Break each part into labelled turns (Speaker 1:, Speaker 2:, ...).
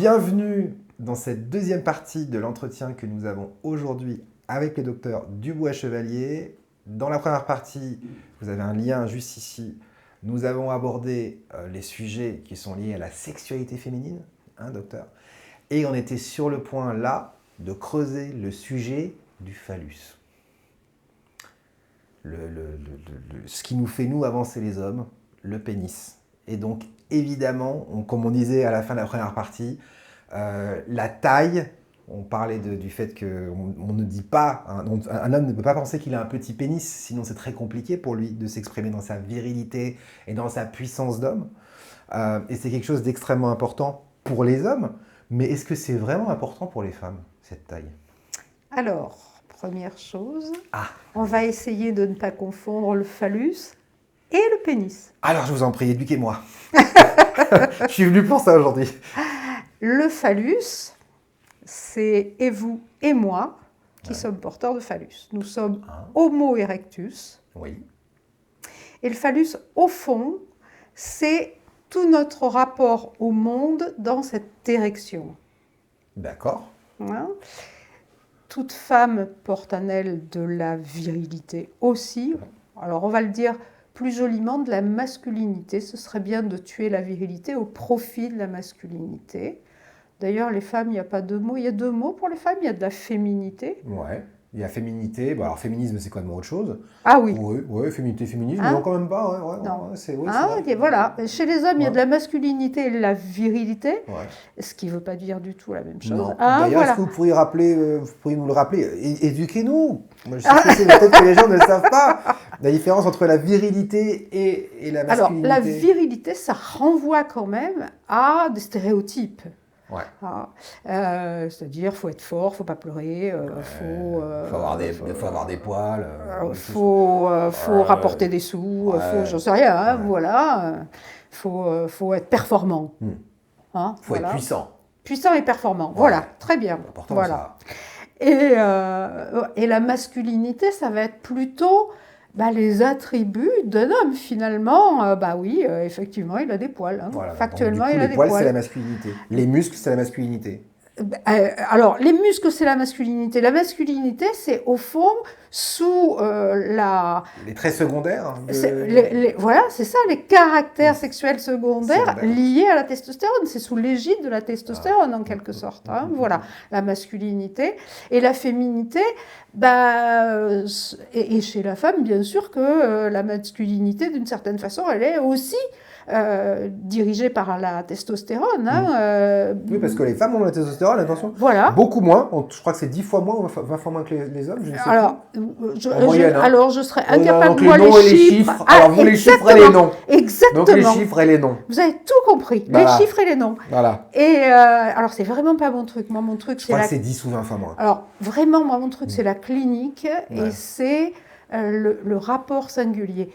Speaker 1: Bienvenue dans cette deuxième partie de l'entretien que nous avons aujourd'hui avec le docteur Dubois-Chevalier. Dans la première partie, vous avez un lien juste ici. Nous avons abordé les sujets qui sont liés à la sexualité féminine, hein, docteur. Et on était sur le point là de creuser le sujet du phallus. Ce qui nous fait nous avancer les hommes, le pénis. Et donc évidemment, comme on disait à la fin de la première partie, la taille, on parlait du fait qu'on ne dit pas, un homme ne peut pas penser qu'il a un petit pénis, sinon c'est très compliqué pour lui de s'exprimer dans sa virilité et dans sa puissance d'homme. Et c'est quelque chose d'extrêmement important pour les hommes, mais est-ce que c'est vraiment important pour les femmes, cette taille ?
Speaker 2: Alors, première chose, on va essayer de ne pas confondre le phallus et le pénis.
Speaker 1: Alors je vous en prie, éduquez-moi. Je suis venu pour ça aujourd'hui.
Speaker 2: Le phallus, c'est et vous et moi qui sommes porteurs de phallus. Nous sommes Homo erectus.
Speaker 1: Oui.
Speaker 2: Et le phallus, au fond, c'est tout notre rapport au monde dans cette érection.
Speaker 1: D'accord.
Speaker 2: Hein ? Toute femme porte en elle de la virilité aussi. Alors on va le dire plus joliment, de la masculinité. Ce serait bien de tuer la virilité au profit de la masculinité. D'ailleurs, les femmes, il n'y a pas deux mots. Il y a deux mots pour les femmes. Il y a de la féminité.
Speaker 1: Ouais. Il y a féminité. Bon, alors féminisme, c'est quand même autre chose.
Speaker 2: Ah oui.
Speaker 1: Oui, féminité, féminisme, non, quand même pas.
Speaker 2: Non.
Speaker 1: C'est
Speaker 2: Okay, voilà. Chez les hommes, il y a de la masculinité et de la virilité, ce qui ne veut pas dire du tout la même chose.
Speaker 1: Non. D'ailleurs, est-ce que vous pourriez nous le rappeler ? Éduquez-nous. Moi, je sais que c'est peut-être que les gens ne le savent pas. La différence entre la virilité et la masculinité.
Speaker 2: Alors, la virilité, ça renvoie quand même à des stéréotypes.
Speaker 1: Ouais.
Speaker 2: C'est-à-dire, faut être fort, faut pas pleurer,
Speaker 1: faut avoir des poils,
Speaker 2: faut rapporter des sous, j'en sais rien, hein, voilà. Faut être performant.
Speaker 1: Faut être puissant.
Speaker 2: Puissant et performant, voilà, très bien.
Speaker 1: Important,
Speaker 2: voilà. Et la masculinité, ça va être plutôt les attributs d'un homme, finalement. Effectivement, il a des poils. Hein. Voilà, factuellement, il a des poils.
Speaker 1: Les poils, c'est la masculinité. Les muscles, c'est la masculinité.
Speaker 2: Alors, les muscles, c'est la masculinité. La masculinité, c'est au fond sous
Speaker 1: les traits secondaires.
Speaker 2: Voilà, c'est ça, les caractères sexuels secondaires liés à la testostérone. C'est sous l'égide de la testostérone, en quelque sorte. Hein. Voilà, la masculinité. Et la féminité, et chez la femme, bien sûr que la masculinité, d'une certaine façon, elle est aussi dirigée par la testostérone. Hein,
Speaker 1: oui, parce que les femmes ont la testostérone, attention.
Speaker 2: Voilà.
Speaker 1: Beaucoup moins. Je crois que c'est 10 fois moins, 20 fois moins que les hommes. Je ne sais
Speaker 2: pas. Alors, je serais incapable de voir les chiffres.
Speaker 1: Alors, vous, les chiffres et les noms.
Speaker 2: Exactement.
Speaker 1: Donc, les chiffres et les noms.
Speaker 2: Vous avez tout compris. Voilà. Les chiffres et les noms.
Speaker 1: Voilà.
Speaker 2: Et alors, c'est vraiment pas mon truc. Moi, mon truc,
Speaker 1: je crois que c'est 10 ou 20 fois moins.
Speaker 2: Alors, vraiment, moi, mon truc, c'est la clinique et c'est le rapport singulier.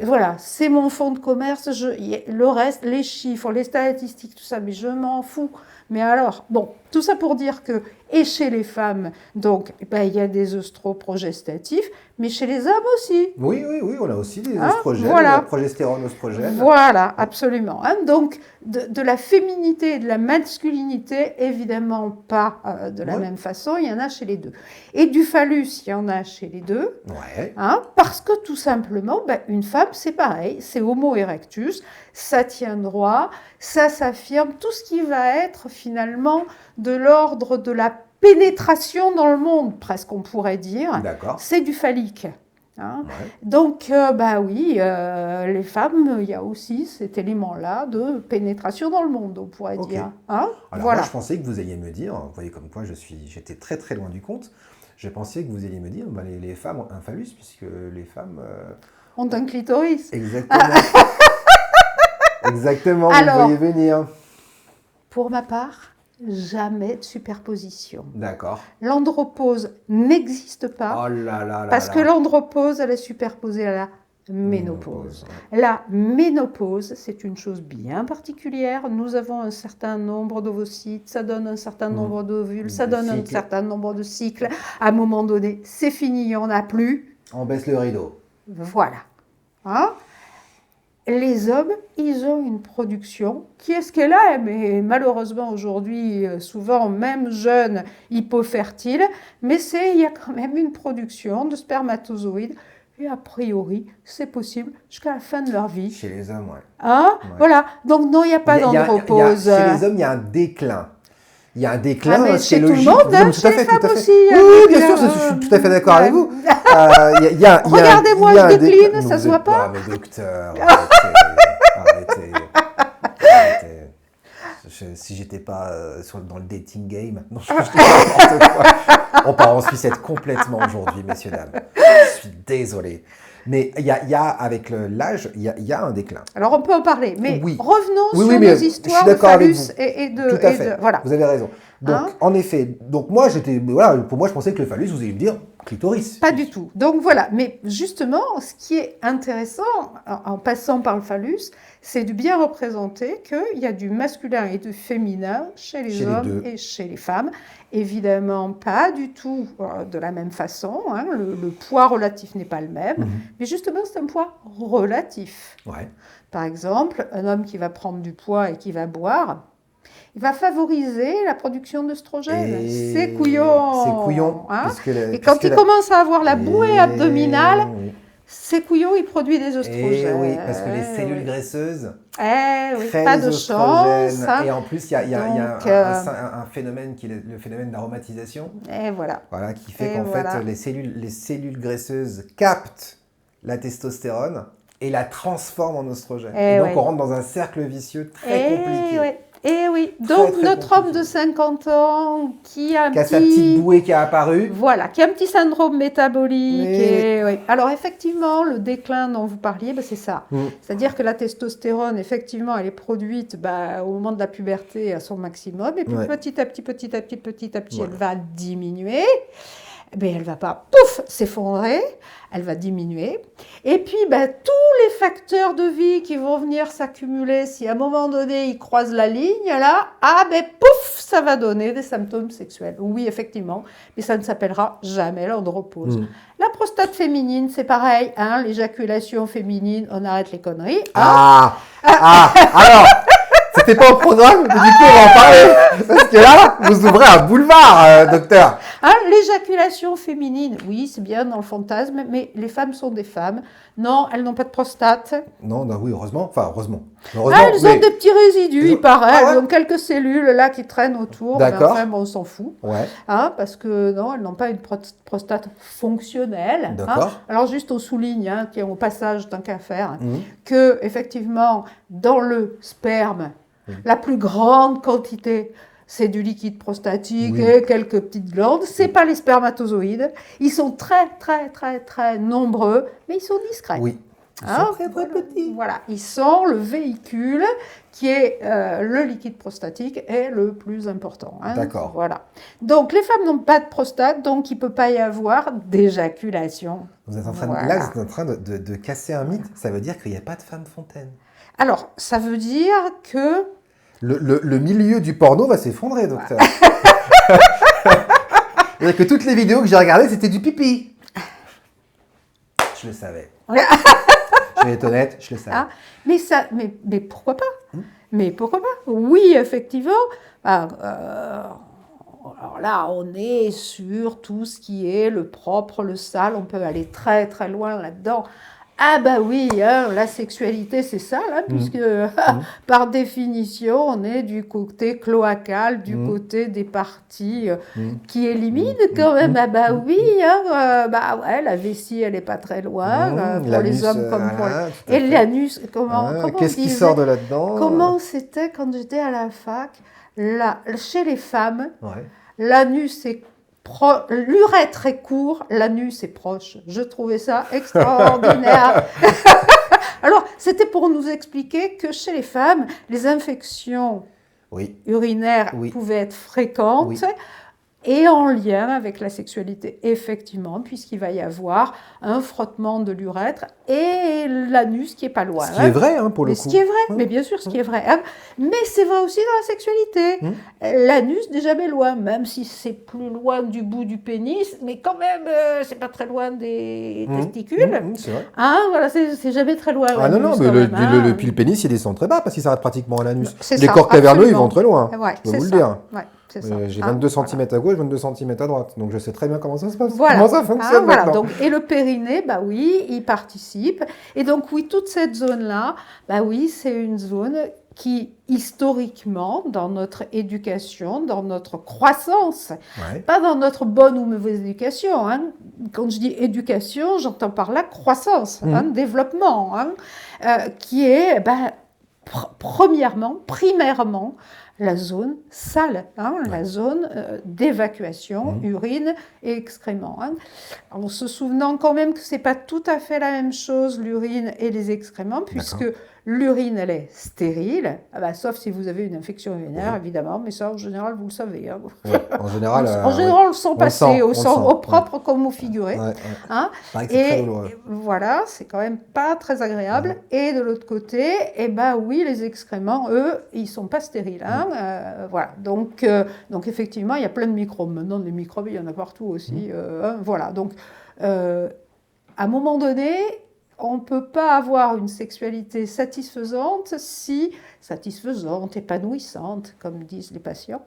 Speaker 2: Voilà, c'est mon fonds de commerce. Le reste, les chiffres, les statistiques, tout ça, mais je m'en fous. Mais alors, bon, tout ça pour dire que, et chez les femmes, donc, il y a des œstroprogestatifs, mais chez les hommes aussi.
Speaker 1: Oui, on a aussi des œstrogènes,
Speaker 2: voilà.
Speaker 1: La progestérone, oestrogène.
Speaker 2: Voilà, absolument. Hein, donc, de la féminité et de la masculinité, évidemment pas de la même façon, il y en a chez les deux. Et du phallus, il y en a chez les deux.
Speaker 1: Ouais.
Speaker 2: Hein, parce que tout simplement, une femme, c'est pareil, c'est Homo erectus, ça tient droit, ça s'affirme, tout ce qui va être finalement de l'ordre de la pénétration dans le monde, presque on pourrait dire, c'est du phallique. Hein. Donc, les femmes, il y a aussi cet élément-là de pénétration dans le monde, on pourrait dire. Hein.
Speaker 1: Alors moi, je pensais que vous alliez me dire, vous voyez comme quoi j'étais très très loin du compte, je pensais que vous alliez me dire, les femmes ont un phallus, puisque les femmes...
Speaker 2: ont un clitoris.
Speaker 1: Exactement. Exactement,
Speaker 2: alors,
Speaker 1: vous voyez venir.
Speaker 2: Pour ma part, jamais de superposition.
Speaker 1: D'accord.
Speaker 2: L'andropause n'existe pas.
Speaker 1: Oh là là
Speaker 2: parce que l'andropause, elle est superposée à la ménopause. La ménopause, c'est une chose bien particulière. Nous avons un certain nombre d'ovocytes, ça donne un certain nombre d'ovules, ça donne un certain nombre de cycles. À un moment donné, c'est fini, il n'y en a plus.
Speaker 1: On baisse le rideau.
Speaker 2: Voilà. Hein? Les hommes, ils ont une production qui est ce qu'elle a, mais malheureusement aujourd'hui, souvent même jeunes, hypofertiles, mais il y a quand même une production de spermatozoïdes. Et a priori, c'est possible jusqu'à la fin de leur vie.
Speaker 1: Chez les hommes, ouais.
Speaker 2: Hein?
Speaker 1: Ouais.
Speaker 2: Voilà. Donc non, il n'y a pas d'andropause.
Speaker 1: Chez les hommes, il y a un déclin. Il y a un déclin,
Speaker 2: mais
Speaker 1: c'est
Speaker 2: chez
Speaker 1: logique.
Speaker 2: tout le monde,
Speaker 1: Non, mais
Speaker 2: chez les femmes aussi.
Speaker 1: Oui, bien sûr, je suis tout à fait d'accord avec vous.
Speaker 2: Regardez-moi, je décline, ça se voit pas.
Speaker 1: Ah, mais docteur, arrêtez. Si j'étais pas dans le dating game, non, je dis n'importe quoi. On part en sucette complètement aujourd'hui, messieurs, dames. Je suis désolé. Mais il y a avec l'âge, il y a un déclin.
Speaker 2: Alors on peut en parler, mais
Speaker 1: oui.
Speaker 2: revenons sur
Speaker 1: mais
Speaker 2: nos histoires de phallus et de...
Speaker 1: Tout à fait,
Speaker 2: voilà.
Speaker 1: vous avez raison. Donc, en effet, pour moi, je pensais que le phallus, vous alliez me dire clitoris.
Speaker 2: Pas du tout. Donc voilà, mais justement, ce qui est intéressant, en passant par le phallus, c'est de bien représenter qu'il y a du masculin et du féminin chez les hommes et chez les femmes. Évidemment, pas du tout de la même façon. Hein. Le poids relatif n'est pas le même, mais justement, c'est un poids relatif.
Speaker 1: Ouais.
Speaker 2: Par exemple, un homme qui va prendre du poids et qui va boire, il va favoriser la production d'œstrogène. C'est couillon.
Speaker 1: C'est couillon.
Speaker 2: Hein, et quand il commence à avoir la bouée abdominale, c'est couillon, il produit des œstrogènes.
Speaker 1: Oui, parce que les cellules graisseuses
Speaker 2: pas de chance. Hein.
Speaker 1: Et en plus, il y a un phénomène qui est le phénomène d'aromatisation.
Speaker 2: Et voilà.
Speaker 1: Voilà, qui fait qu'en fait, les cellules graisseuses captent la testostérone et la transforment en oestrogène. Et donc, on rentre dans un cercle vicieux très compliqué.
Speaker 2: Eh oui, donc très notre homme de 50 ans qui a
Speaker 1: sa petite bouée qui a apparu.
Speaker 2: Voilà, qui a un petit syndrome métabolique. Alors effectivement, le déclin dont vous parliez, c'est ça. C'est-à-dire que la testostérone, effectivement, elle est produite au moment de la puberté à son maximum. Et puis petit à petit, elle va diminuer. Elle ne va pas, s'effondrer, elle va diminuer. Et puis, tous les facteurs de vie qui vont venir s'accumuler, si à un moment donné, ils croisent la ligne, là, ça va donner des symptômes sexuels. Oui, effectivement, mais ça ne s'appellera jamais l'andropause. La prostate féminine, c'est pareil, hein, l'éjaculation féminine, on arrête les conneries. Hein.
Speaker 1: Alors c'était pas au programme, mais du coup, on va en parler. Parce que là, vous ouvrez un boulevard, docteur.
Speaker 2: Hein, l'éjaculation féminine, oui, c'est bien dans le fantasme, mais les femmes sont des femmes. Non, elles n'ont pas de prostate.
Speaker 1: Non, oui, heureusement. Enfin, heureusement.
Speaker 2: Elles ont des petits résidus, il paraît. Elles ont quelques cellules là qui traînent autour.
Speaker 1: D'accord.
Speaker 2: Enfin, on s'en fout.
Speaker 1: Ouais.
Speaker 2: Hein, parce que non, elles n'ont pas une prostate fonctionnelle.
Speaker 1: D'accord.
Speaker 2: Hein. Alors, juste on souligne, au passage, tant qu'à faire, que effectivement, dans le sperme, la plus grande quantité, c'est du liquide prostatique et quelques petites glandes. Ce n'est pas les spermatozoïdes. Ils sont très, très, très, très nombreux, mais ils sont discrets.
Speaker 1: Oui. Ils sont très, très petits.
Speaker 2: Voilà. Ils sont le véhicule qui est le liquide prostatique est le plus important. Hein.
Speaker 1: D'accord.
Speaker 2: Voilà. Donc, les femmes n'ont pas de prostate, donc il ne peut pas y avoir d'éjaculation.
Speaker 1: Vous êtes en train là, vous êtes en train de casser un mythe. Ça veut dire qu'il n'y a pas de femme fontaine.
Speaker 2: Alors, ça veut dire que...
Speaker 1: Le milieu du porno va s'effondrer, docteur. C'est-à-dire que toutes les vidéos que j'ai regardées, c'était du pipi. Je le savais. Je vais être honnête, je le savais.
Speaker 2: Mais pourquoi pas Mais pourquoi pas? Oui, effectivement. Alors là, on est sur tout ce qui est le propre, le sale. On peut aller très, très loin là-dedans. Ah oui, hein, la sexualité, c'est ça, là, puisque par définition, on est du côté cloacal, du côté des parties qui éliminent quand même. Oui, hein, la vessie, elle n'est pas très loin, pour les hommes comme pour les... Et l'anus, comment
Speaker 1: qu'est-ce qui sort de là-dedans?
Speaker 2: Comment c'était quand j'étais à la fac? Chez les femmes, l'anus est l'urètre est court, l'anus est proche. Je trouvais ça extraordinaire. Alors, c'était pour nous expliquer que chez les femmes, les infections urinaires pouvaient être fréquentes. et en lien avec la sexualité, effectivement, puisqu'il va y avoir un frottement de l'urètre et l'anus qui est pas loin.
Speaker 1: Ce qui est vrai, hein, pour le
Speaker 2: Mais
Speaker 1: coup.
Speaker 2: ce qui est vrai, mais bien sûr, ce qui est vrai. Hein. Mais c'est vrai aussi dans la sexualité. L'anus n'est jamais loin, même si c'est plus loin du bout du pénis, mais quand même, c'est pas très loin des testicules.
Speaker 1: C'est vrai.
Speaker 2: Hein, voilà, c'est jamais très loin.
Speaker 1: Ah non, non, mais puis le pénis, il descend très bas parce qu'il s'arrête pratiquement à l'anus. Les corps caverneux, ils vont très loin.
Speaker 2: Ouais,
Speaker 1: je peux vous le dire.
Speaker 2: Ouais,
Speaker 1: j'ai 22 cm à gauche, 22 cm à droite. Donc je sais très bien comment ça se passe.
Speaker 2: Voilà.
Speaker 1: Comment ça fonctionne
Speaker 2: voilà.
Speaker 1: maintenant.
Speaker 2: Donc, et le périnée, bah oui, il participe. Et donc oui, toute cette zone-là, bah oui, c'est une zone qui, historiquement, dans notre éducation, dans notre croissance, pas dans notre bonne ou mauvaise éducation. Hein. Quand je dis éducation, j'entends par là croissance, développement, qui est, primairement, la zone sale, la zone d'évacuation, urine et excréments. En se souvenant quand même que ce n'est pas tout à fait la même chose, l'urine et les excréments, puisque l'urine, elle est stérile, sauf si vous avez une infection urinaire, évidemment, mais ça, en général, vous le savez. Hein.
Speaker 1: Ouais, en général,
Speaker 2: on le sent passer, au propre comme au figuré.
Speaker 1: Et
Speaker 2: voilà, c'est quand même pas très agréable. Et de l'autre côté, oui, les excréments, eux, ils sont pas stériles. Voilà. Donc, effectivement, il y a plein de microbes. Maintenant, les microbes, il y en a partout aussi. Voilà. Donc, à un moment donné, on ne peut pas avoir une sexualité satisfaisante, épanouissante, comme disent les patients,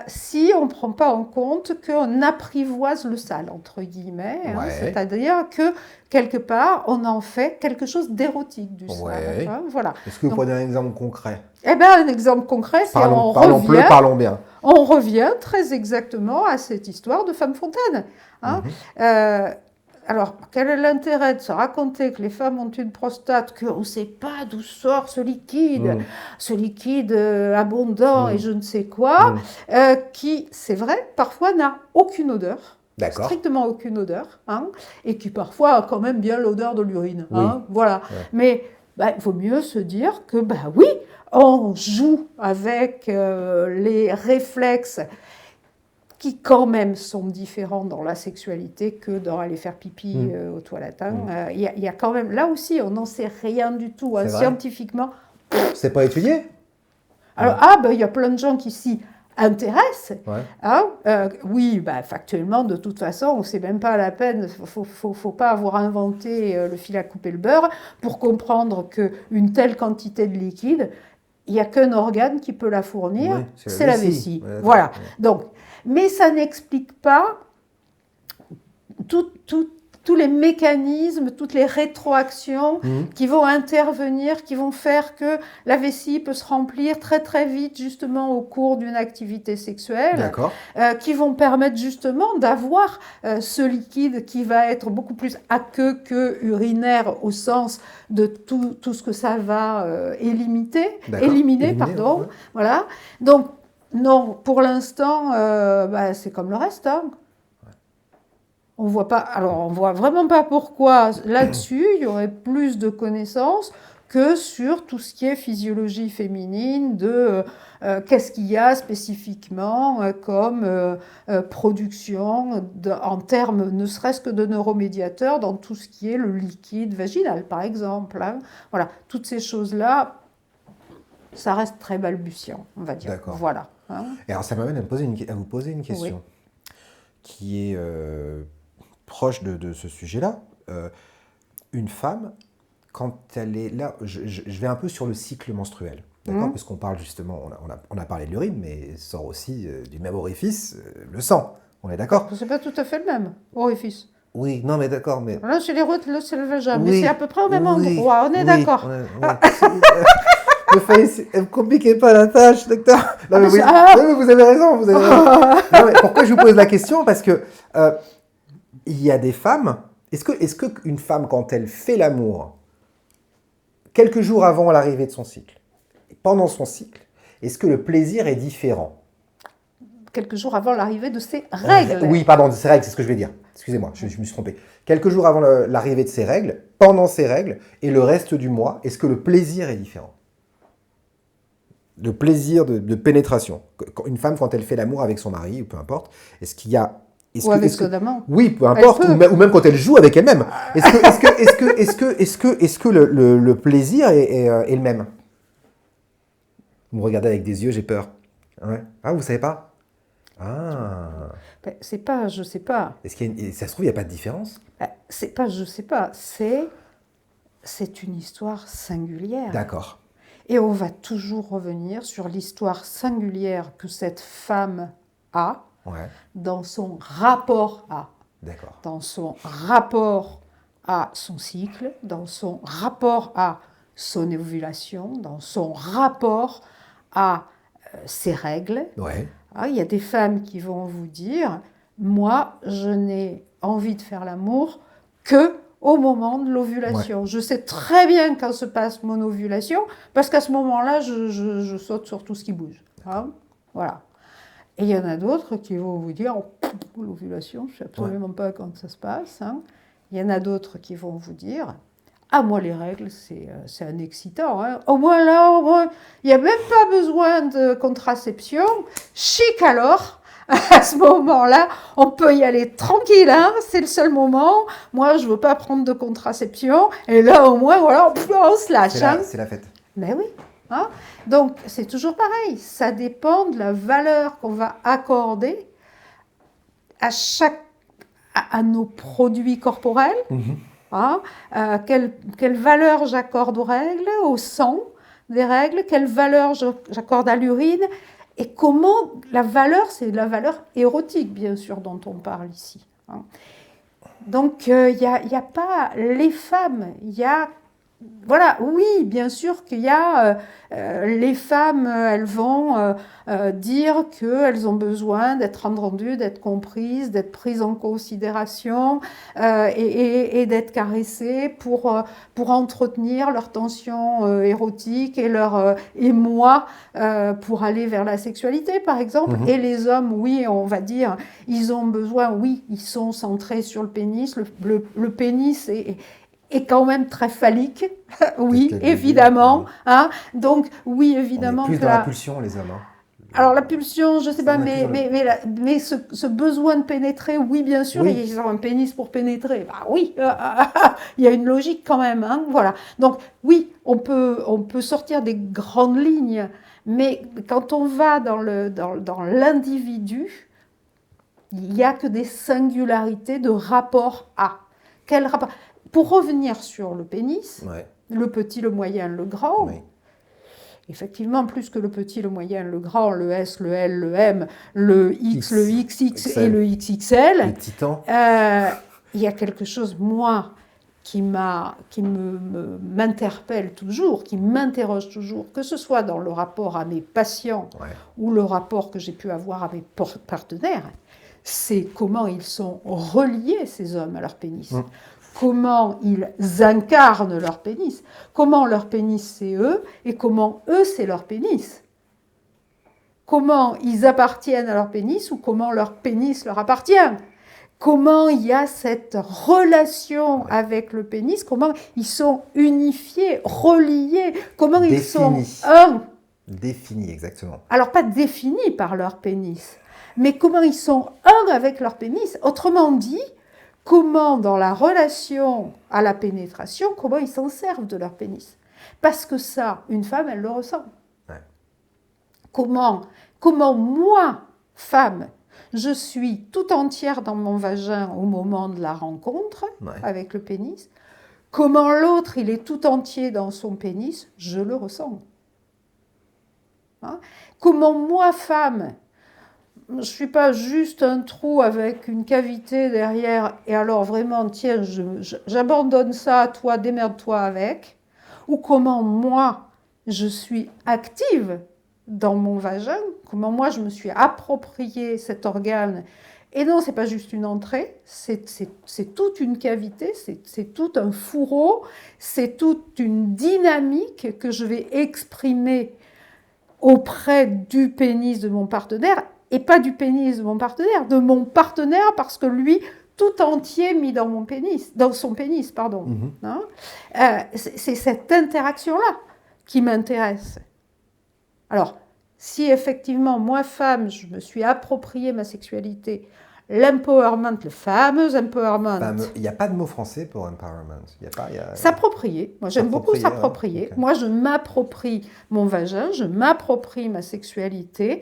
Speaker 2: si on ne prend pas en compte qu'on apprivoise le sale, entre guillemets, c'est-à-dire que, quelque part, on en fait quelque chose d'érotique du sale. Voilà.
Speaker 1: Est-ce que vous prenez un exemple concret ?
Speaker 2: Un exemple concret, c'est
Speaker 1: parlons bien.
Speaker 2: On revient très exactement à cette histoire de femme fontaine. Alors, quel est l'intérêt de se raconter que les femmes ont une prostate, qu'on ne sait pas d'où sort ce liquide abondant et je ne sais quoi, qui, c'est vrai, parfois n'a aucune odeur, strictement aucune odeur, et qui parfois a quand même bien l'odeur de l'urine. Voilà. Mais il vaut mieux se dire que, oui, on joue avec les réflexes qui quand même sont différents dans la sexualité que dans aller faire pipi aux toilettes. Il y a quand même, là aussi, on n'en sait rien du tout. Scientifiquement.
Speaker 1: C'est pas étudié ?
Speaker 2: Alors, il y a plein de gens qui s'y intéressent. Factuellement, de toute façon, on ne sait même pas la peine, faut pas avoir inventé le fil à couper le beurre pour comprendre qu'une telle quantité de liquide, il n'y a qu'un organe qui peut la fournir, c'est la vessie. Voilà. Donc, mais ça n'explique pas tous les mécanismes, toutes les rétroactions qui vont intervenir, qui vont faire que la vessie peut se remplir très très vite justement au cours d'une activité sexuelle, qui vont permettre justement d'avoir ce liquide qui va être beaucoup plus aqueux que urinaire au sens de tout ce que ça va éliminer. Voilà. Donc, non, pour l'instant, c'est comme le reste. On voit vraiment pas pourquoi là-dessus il y aurait plus de connaissances que sur tout ce qui est physiologie féminine, de qu'est-ce qu'il y a spécifiquement comme production en termes ne serait-ce que de neuromédiateurs dans tout ce qui est le liquide vaginal, par exemple. Voilà, toutes ces choses-là, ça reste très balbutiant, on va dire. Voilà.
Speaker 1: Et alors ça m'amène à vous poser une question qui est proche de ce sujet-là. Une femme, quand elle est là, je vais un peu sur le cycle menstruel, d'accord ? Parce qu'on parle justement, on a parlé de l'urine, mais sort aussi du même orifice, le sang. On est d'accord ?
Speaker 2: C'est pas tout à fait le même orifice.
Speaker 1: Oui, non, mais d'accord, mais...
Speaker 2: Là, c'est les routes, là, c'est le vagin, mais c'est à peu près au même endroit, on est d'accord.
Speaker 1: Ne compliquez pas la tâche, docteur. Non, mais vous avez raison. Non, mais pourquoi je vous pose la question ? Parce que il y a des femmes. Est-ce qu'une femme, quand elle fait l'amour, quelques jours avant l'arrivée de son cycle, pendant son cycle, est-ce que le plaisir est différent ?
Speaker 2: Quelques jours avant l'arrivée de ses règles.
Speaker 1: Oui, pardon, de ses règles, c'est ce que je vais dire. Excusez-moi, je me suis trompé. Quelques jours avant l'arrivée de ses règles, pendant ses règles, et le reste du mois, est-ce que le plaisir est différent ? Le plaisir de pénétration. Une femme, quand elle fait l'amour avec son mari, ou peu importe, est-ce qu'il y a...
Speaker 2: Ou avec son amant.
Speaker 1: Oui, peu importe, ou même quand elle joue avec elle-même. Est-ce que le plaisir est le même? Vous me regardez avec des yeux, j'ai peur. Ouais. Ah, vous savez pas? Ah.
Speaker 2: Ben, c'est pas, je sais pas.
Speaker 1: Est-ce ça se trouve, il n'y a pas de différence?
Speaker 2: Ben, c'est pas, je sais pas. C'est une histoire singulière.
Speaker 1: D'accord.
Speaker 2: Et on va toujours revenir sur l'histoire singulière que cette femme a dans son rapport à.
Speaker 1: D'accord.
Speaker 2: Dans son rapport à son cycle, dans son rapport à son ovulation, dans son rapport à ses règles.
Speaker 1: Ouais.
Speaker 2: Il y a des femmes qui vont vous dire, moi, je n'ai envie de faire l'amour que au moment de l'ovulation. Ouais. Je sais très bien quand se passe mon ovulation, parce qu'à ce moment-là, je saute sur tout ce qui bouge. Hein, voilà. Et il y en a d'autres qui vont vous dire, oh, l'ovulation, je ne sais absolument pas quand ça se passe. Hein. Il y en a d'autres qui vont vous dire, ah, moi, les règles, c'est un excitant. Hein. Au moins, il n'y a même pas besoin de contraception. Chic alors. À ce moment-là, on peut y aller tranquille, hein, c'est le seul moment. Moi, je ne veux pas prendre de contraception. Et là, au moins, voilà, on se lâche.
Speaker 1: C'est la fête.
Speaker 2: Mais oui. Hein. Donc, c'est toujours pareil. Ça dépend de la valeur qu'on va accorder à nos produits corporels. Mm-hmm. Hein, quelle valeur j'accorde aux règles, au sang des règles, quelle valeur j'accorde à l'urine, et comment la valeur, c'est la valeur érotique, bien sûr, dont on parle ici. Hein. Donc, il n'y a pas les femmes, il y a... Voilà, oui, bien sûr qu'il y a les femmes, elles vont dire qu'elles ont besoin d'être entendues, d'être comprises, d'être prises en considération et d'être caressées pour entretenir leur tension érotique et leur émoi pour aller vers la sexualité, par exemple. Mm-hmm. Et les hommes, oui, on va dire, ils ont besoin, oui, ils sont centrés sur le pénis. Le pénis est quand même très phallique, oui, évidemment. Hein. Donc, oui, évidemment.
Speaker 1: On est plus dans la pulsion, les hommes. Hein.
Speaker 2: Alors, la pulsion, je ne sais pas, mais ce besoin de pénétrer, oui, bien sûr, oui. Ils ont un pénis pour pénétrer. Bah oui, il y a une logique quand même. Hein, voilà. Donc, oui, on peut sortir des grandes lignes, mais quand on va dans l'individu, il n'y a que des singularités de rapport à. Quel rapport ? Pour revenir sur le pénis, le petit, le moyen, le grand, effectivement, plus que le petit, le moyen, le grand, le S, le L, le M, le X, le XX et le XXL,
Speaker 1: le titan.
Speaker 2: Il y a quelque chose, moi, qui m'interpelle toujours, qui m'interroge toujours, que ce soit dans le rapport à mes patients ou le rapport que j'ai pu avoir à mes partenaires, c'est comment ils sont reliés, ces hommes, à leur pénis. Comment ils incarnent leur pénis, comment leur pénis c'est eux et comment eux c'est leur pénis. Comment ils appartiennent à leur pénis ou comment leur pénis leur appartient. Comment il y a cette relation avec le pénis, comment ils sont unifiés, reliés, comment ils sont un.
Speaker 1: Définis, exactement.
Speaker 2: Alors pas définis par leur pénis, mais comment ils sont un avec leur pénis. Autrement dit, comment, dans la relation à la pénétration, comment ils s'en servent de leur pénis. Parce que ça, une femme, elle le ressent. Ouais. Comment moi, femme, je suis tout entière dans mon vagin au moment de la rencontre avec le pénis. Comment l'autre, il est tout entier dans son pénis, je le ressens. Hein? Comment moi, femme, je ne suis pas juste un trou avec une cavité derrière et alors vraiment, tiens, j'abandonne ça à toi, démerde-toi avec. Ou comment moi, je suis active dans mon vagin, comment moi, je me suis approprié cet organe. Et non, ce n'est pas juste une entrée, c'est toute une cavité, c'est tout un fourreau, c'est toute une dynamique que je vais exprimer auprès du pénis de mon partenaire. Et pas du pénis de mon partenaire parce que lui, tout entier mis dans son pénis, pardon. Mm-hmm. Hein, c'est cette interaction-là qui m'intéresse. Alors, si effectivement, moi, femme, je me suis approprié ma sexualité, l'empowerment, le fameux empowerment,
Speaker 1: Il n'y a pas de mot français pour empowerment. Il y a pas, il y a...
Speaker 2: s'approprier. Moi, j'aime beaucoup
Speaker 1: S'approprier,
Speaker 2: s'approprier.
Speaker 1: ok.
Speaker 2: Moi, je m'approprie mon vagin, je m'approprie ma sexualité,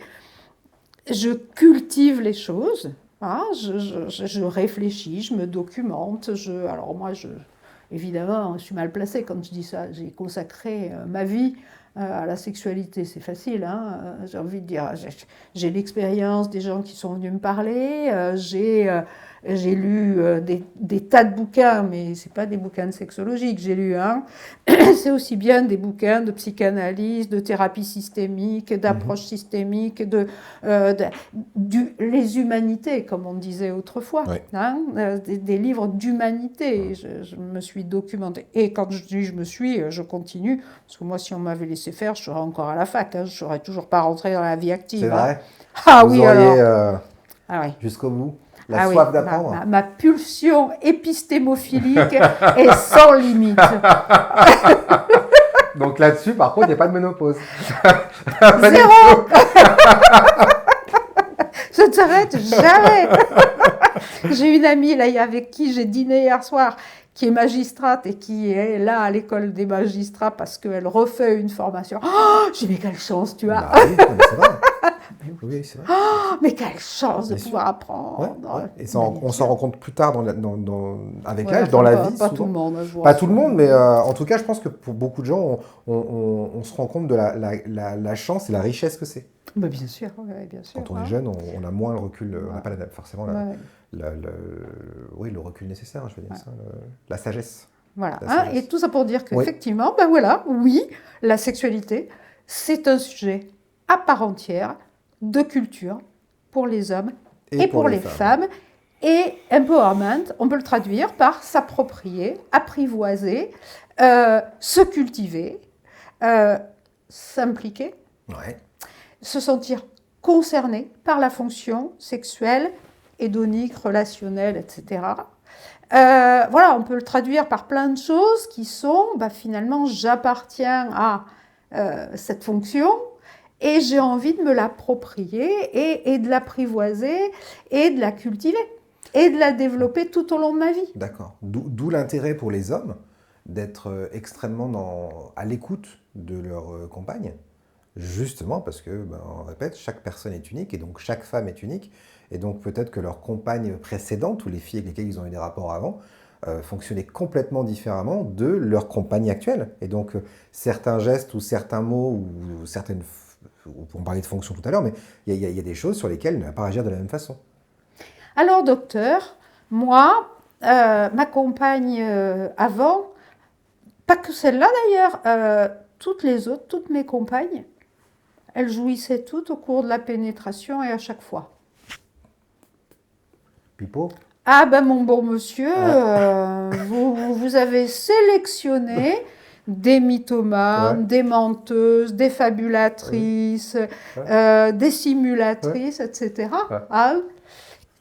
Speaker 2: je cultive les choses, hein, je réfléchis, je me documente. Alors moi, évidemment, je suis mal placée quand je dis ça. J'ai consacré ma vie à la sexualité, c'est facile, hein, j'ai envie de dire. J'ai l'expérience des gens qui sont venus me parler, j'ai lu des tas de bouquins, mais ce n'est pas des bouquins de sexologie que j'ai lus, hein. C'est aussi bien des bouquins de psychanalyse, de thérapie systémique, d'approche systémique, les humanités, comme on disait autrefois,
Speaker 1: Oui.
Speaker 2: hein, des livres d'humanité. Je me suis documentée. Et quand je dis je continue, parce que moi, si on m'avait laissé faire, je serais encore à la fac, hein, je ne serais toujours pas rentrée dans la vie active.
Speaker 1: C'est vrai.
Speaker 2: Ah
Speaker 1: Vous
Speaker 2: oui,
Speaker 1: auriez,
Speaker 2: alors. Ah oui.
Speaker 1: jusqu'au bout la
Speaker 2: Ah oui,
Speaker 1: soif d'apprendre.
Speaker 2: ma pulsion épistémophilique est sans limite.
Speaker 1: Donc là-dessus, par contre, il n'y a pas de ménopause.
Speaker 2: Zéro. Je ne s'arrête jamais. J'ai une amie là, avec qui j'ai dîné hier soir, qui est magistrate et qui est là à l'école des magistrats parce qu'elle refait une formation. Oh, j'ai dit, mais quelle chance tu as.
Speaker 1: Bah oui, mais c'est vrai. Oui, c'est vrai.
Speaker 2: Oh, mais quelle chance de
Speaker 1: Bien sûr.
Speaker 2: pouvoir apprendre.
Speaker 1: Ouais. Et ça, on s'en rend compte plus tard avec
Speaker 2: Ouais,
Speaker 1: l'âge,
Speaker 2: enfin,
Speaker 1: dans la
Speaker 2: pas,
Speaker 1: vie.
Speaker 2: pas
Speaker 1: souvent.
Speaker 2: tout le monde. Je vous
Speaker 1: Pas tout le
Speaker 2: rassure.
Speaker 1: monde, mais en tout cas, je pense que pour beaucoup de gens, on se rend compte de la chance et la richesse que c'est.
Speaker 2: Mais bien sûr, ouais, bien sûr.
Speaker 1: Quand on
Speaker 2: hein.
Speaker 1: est jeune, on a moins le recul, on n'a pas forcément
Speaker 2: Ouais.
Speaker 1: oui, le recul nécessaire, je vais dire ça, la sagesse.
Speaker 2: Voilà.
Speaker 1: La
Speaker 2: hein,
Speaker 1: sagesse.
Speaker 2: et tout ça pour dire
Speaker 1: Oui.
Speaker 2: qu'effectivement, ben voilà, oui, la sexualité, c'est un sujet à part entière de culture pour les hommes et pour les femmes. Et empowerment, on peut le traduire par s'approprier, apprivoiser, se cultiver, s'impliquer,
Speaker 1: Ouais.
Speaker 2: se sentir concerné par la fonction sexuelle, hédonique, relationnelle, etc. Voilà, on peut le traduire par plein de choses qui sont, finalement, j'appartiens à cette fonction et j'ai envie de me l'approprier et de l'apprivoiser et de la cultiver et de la développer tout au long de ma vie.
Speaker 1: D'accord. D'où l'intérêt pour les hommes d'être extrêmement à l'écoute de leur compagne, justement parce que, on répète, chaque personne est unique et donc chaque femme est unique. Et donc peut-être que leur compagne précédente, ou les filles avec lesquelles ils ont eu des rapports avant, fonctionnaient complètement différemment de leur compagne actuelle. Et donc certains gestes ou certains mots ou certaines... On parlait de fonction tout à l'heure, mais il y a des choses sur lesquelles elle ne va pas réagir de la même façon.
Speaker 2: Alors, docteur, moi, ma compagne avant, pas que celle-là d'ailleurs, toutes les autres, toutes mes compagnes, elles jouissaient toutes au cours de la pénétration et à chaque fois.
Speaker 1: Pipo?
Speaker 2: Ah ben mon bon monsieur, vous avez sélectionné des mythomanes, des menteuses, des fabulatrices, des simulatrices, etc.
Speaker 1: Ouais.
Speaker 2: Ah,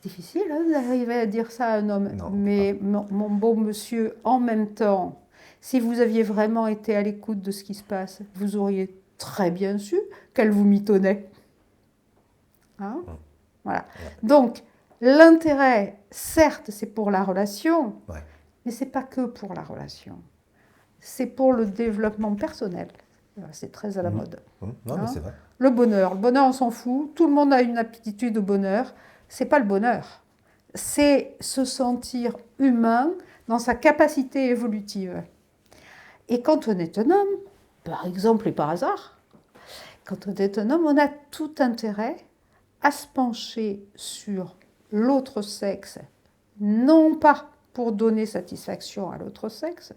Speaker 2: difficile d'arriver à dire ça à un homme.
Speaker 1: Non,
Speaker 2: mais mon bon monsieur, en même temps, si vous aviez vraiment été à l'écoute de ce qui se passe, vous auriez très bien su qu'elle vous mitonnait. Hein? Voilà. Donc, l'intérêt, certes, c'est pour la relation, mais ce n'est pas que pour la relation. C'est pour le développement personnel. C'est très à la mode.
Speaker 1: Non, mais c'est vrai.
Speaker 2: Le bonheur, on s'en fout. Tout le monde a une aptitude au bonheur. C'est pas le bonheur. C'est se sentir humain dans sa capacité évolutive. Et quand on est un homme, par exemple et par hasard, quand on est un homme, on a tout intérêt à se pencher sur l'autre sexe, non pas pour donner satisfaction à l'autre sexe,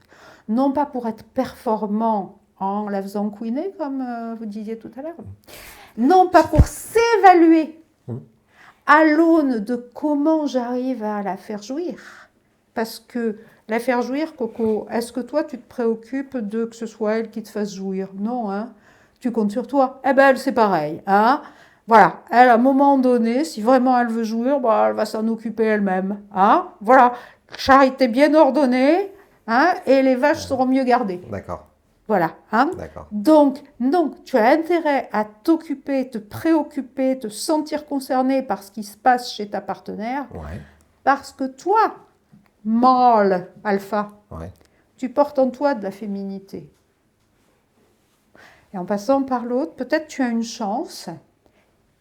Speaker 2: non pas pour être performant en la faisant couiner, comme vous disiez tout à l'heure, non pas pour s'évaluer à l'aune de comment j'arrive à la faire jouir. Parce que la faire jouir, Coco, est-ce que toi, tu te préoccupes de que ce soit elle qui te fasse jouir? Non, hein? Tu comptes sur toi. Eh bien, elle, c'est pareil. Hein? Voilà, elle, à un moment donné, si vraiment elle veut jouir, elle va s'en occuper elle-même. Hein? Voilà, charité bien ordonnée, hein, et les vaches seront mieux gardées.
Speaker 1: D'accord.
Speaker 2: Voilà. Hein.
Speaker 1: D'accord.
Speaker 2: Donc, non, tu as intérêt à t'occuper, te préoccuper, te sentir concerné par ce qui se passe chez ta partenaire,
Speaker 1: Ouais.
Speaker 2: parce que toi, mâle, alpha,
Speaker 1: Ouais.
Speaker 2: tu portes en toi de la féminité. Et en passant par l'autre, peut-être tu as une chance.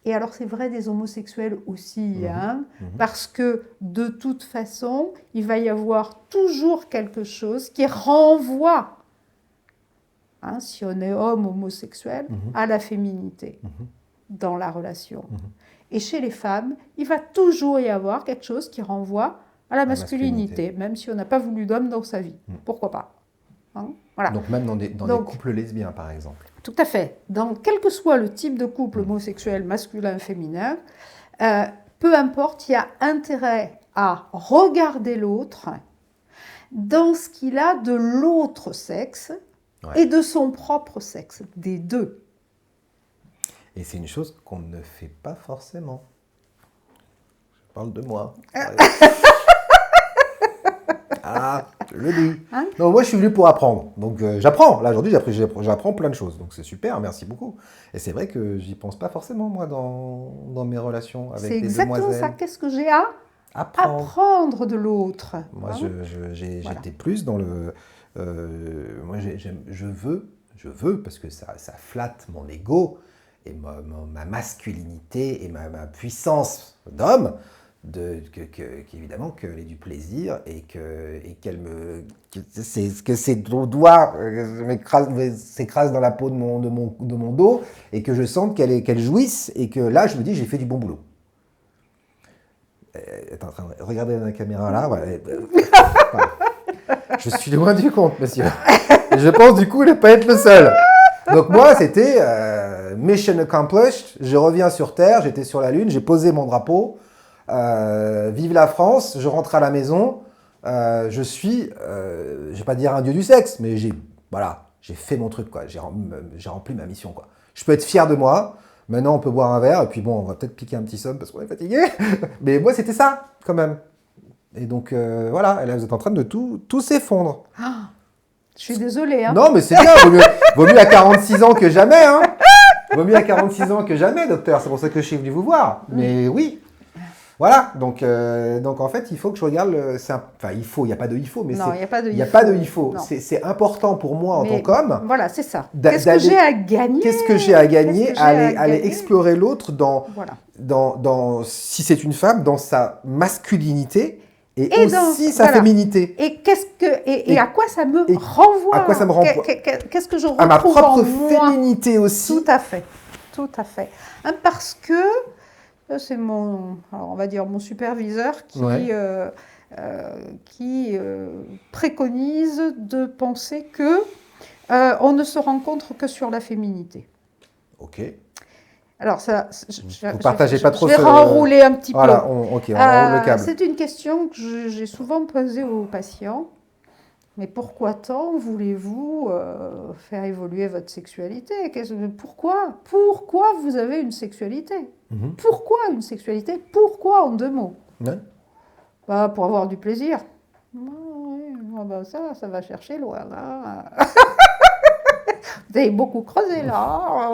Speaker 2: Et alors c'est vrai des homosexuels aussi, hein, parce que de toute façon, il va y avoir toujours quelque chose qui renvoie, hein, si on est homme homosexuel, à la féminité dans la relation. Et chez les femmes, il va toujours y avoir quelque chose qui renvoie à la masculinité, même si on n'a pas voulu d'homme dans sa vie. Pourquoi pas, hein, voilà.
Speaker 1: Donc même dans des couples lesbiens, par exemple.
Speaker 2: Tout à fait. Donc, quel que soit le type de couple homosexuel, masculin, féminin, peu importe, il y a intérêt à regarder l'autre dans ce qu'il a de l'autre sexe et de son propre sexe, des deux.
Speaker 1: Et c'est une chose qu'on ne fait pas forcément. Je parle de moi. Ah, je le dis.
Speaker 2: Hein?
Speaker 1: Non, moi, je suis venu pour apprendre. Donc, j'apprends. Là, aujourd'hui, j'apprends plein de choses. Donc, c'est super. Merci beaucoup. Et c'est vrai que j'y pense pas forcément, moi, dans mes relations avec les demoiselles.
Speaker 2: C'est exactement ça. Qu'est-ce que j'ai à apprendre de l'autre?
Speaker 1: Moi,
Speaker 2: hein?
Speaker 1: J'étais plus dans le... moi, je veux, parce que ça flatte mon ego et ma masculinité et ma puissance d'homme, qu'évidemment qu'elle ait du plaisir et qu'elle que ses doigts s'écrasent dans la peau de mon dos et que je sente qu'elle jouisse et que là, je me dis, j'ai fait du bon boulot. Regardez dans la caméra là. Ouais. Je suis loin du compte, monsieur. Et je pense du coup ne pas être le seul. Donc moi, c'était mission accomplished. Je reviens sur Terre, j'étais sur la Lune, j'ai posé mon drapeau. Vive la France, je rentre à la maison. Je suis, je vais pas dire un dieu du sexe, mais j'ai fait mon truc, quoi. J'ai rempli ma mission, quoi. Je peux être fier de moi. Maintenant, on peut boire un verre, et puis bon, on va peut-être piquer un petit somme parce qu'on est fatigué. Mais moi, c'était ça, quand même. Et donc, voilà, et là, vous êtes en train de tout s'effondre.
Speaker 2: Ah, je suis désolée. Hein.
Speaker 1: Non, mais c'est bien, vaut mieux à 46 ans que jamais. Hein. Vaut mieux à 46 ans que jamais, docteur. C'est pour ça que je suis venu vous voir. Mais oui. Voilà, donc en fait, il faut que je regarde, il n'y a pas de il faut, mais
Speaker 2: non, il n'y a pas de
Speaker 1: il n'y a pas de il faut. C'est important pour moi en tant qu'homme.
Speaker 2: Voilà, c'est ça. Qu'est-ce que j'ai à gagner?
Speaker 1: Qu'est-ce que j'ai à gagner à aller explorer l'autre dans, si c'est une femme, dans sa masculinité et aussi sa féminité.
Speaker 2: Et à quoi ça me renvoie?
Speaker 1: À quoi ça me renvoie?
Speaker 2: Qu'est-ce que je retrouve
Speaker 1: à ma propre
Speaker 2: en moi?
Speaker 1: féminité aussi.
Speaker 2: Tout à fait, tout à fait. Parce que c'est on va dire mon superviseur qui préconise de penser que on ne se rencontre que sur la féminité.
Speaker 1: Ok.
Speaker 2: Alors ça,
Speaker 1: vous partagez pas trop.
Speaker 2: Je vais renrouler un petit peu.
Speaker 1: On enroule le câble.
Speaker 2: C'est une question que j'ai souvent posée aux patients. Mais pourquoi tant voulez-vous faire évoluer votre sexualité? Pourquoi vous avez une sexualité? Pourquoi une sexualité? Pourquoi en 2 mots? Bah, pour avoir du plaisir. Ça va chercher loin. Là. Vous avez beaucoup creusé là.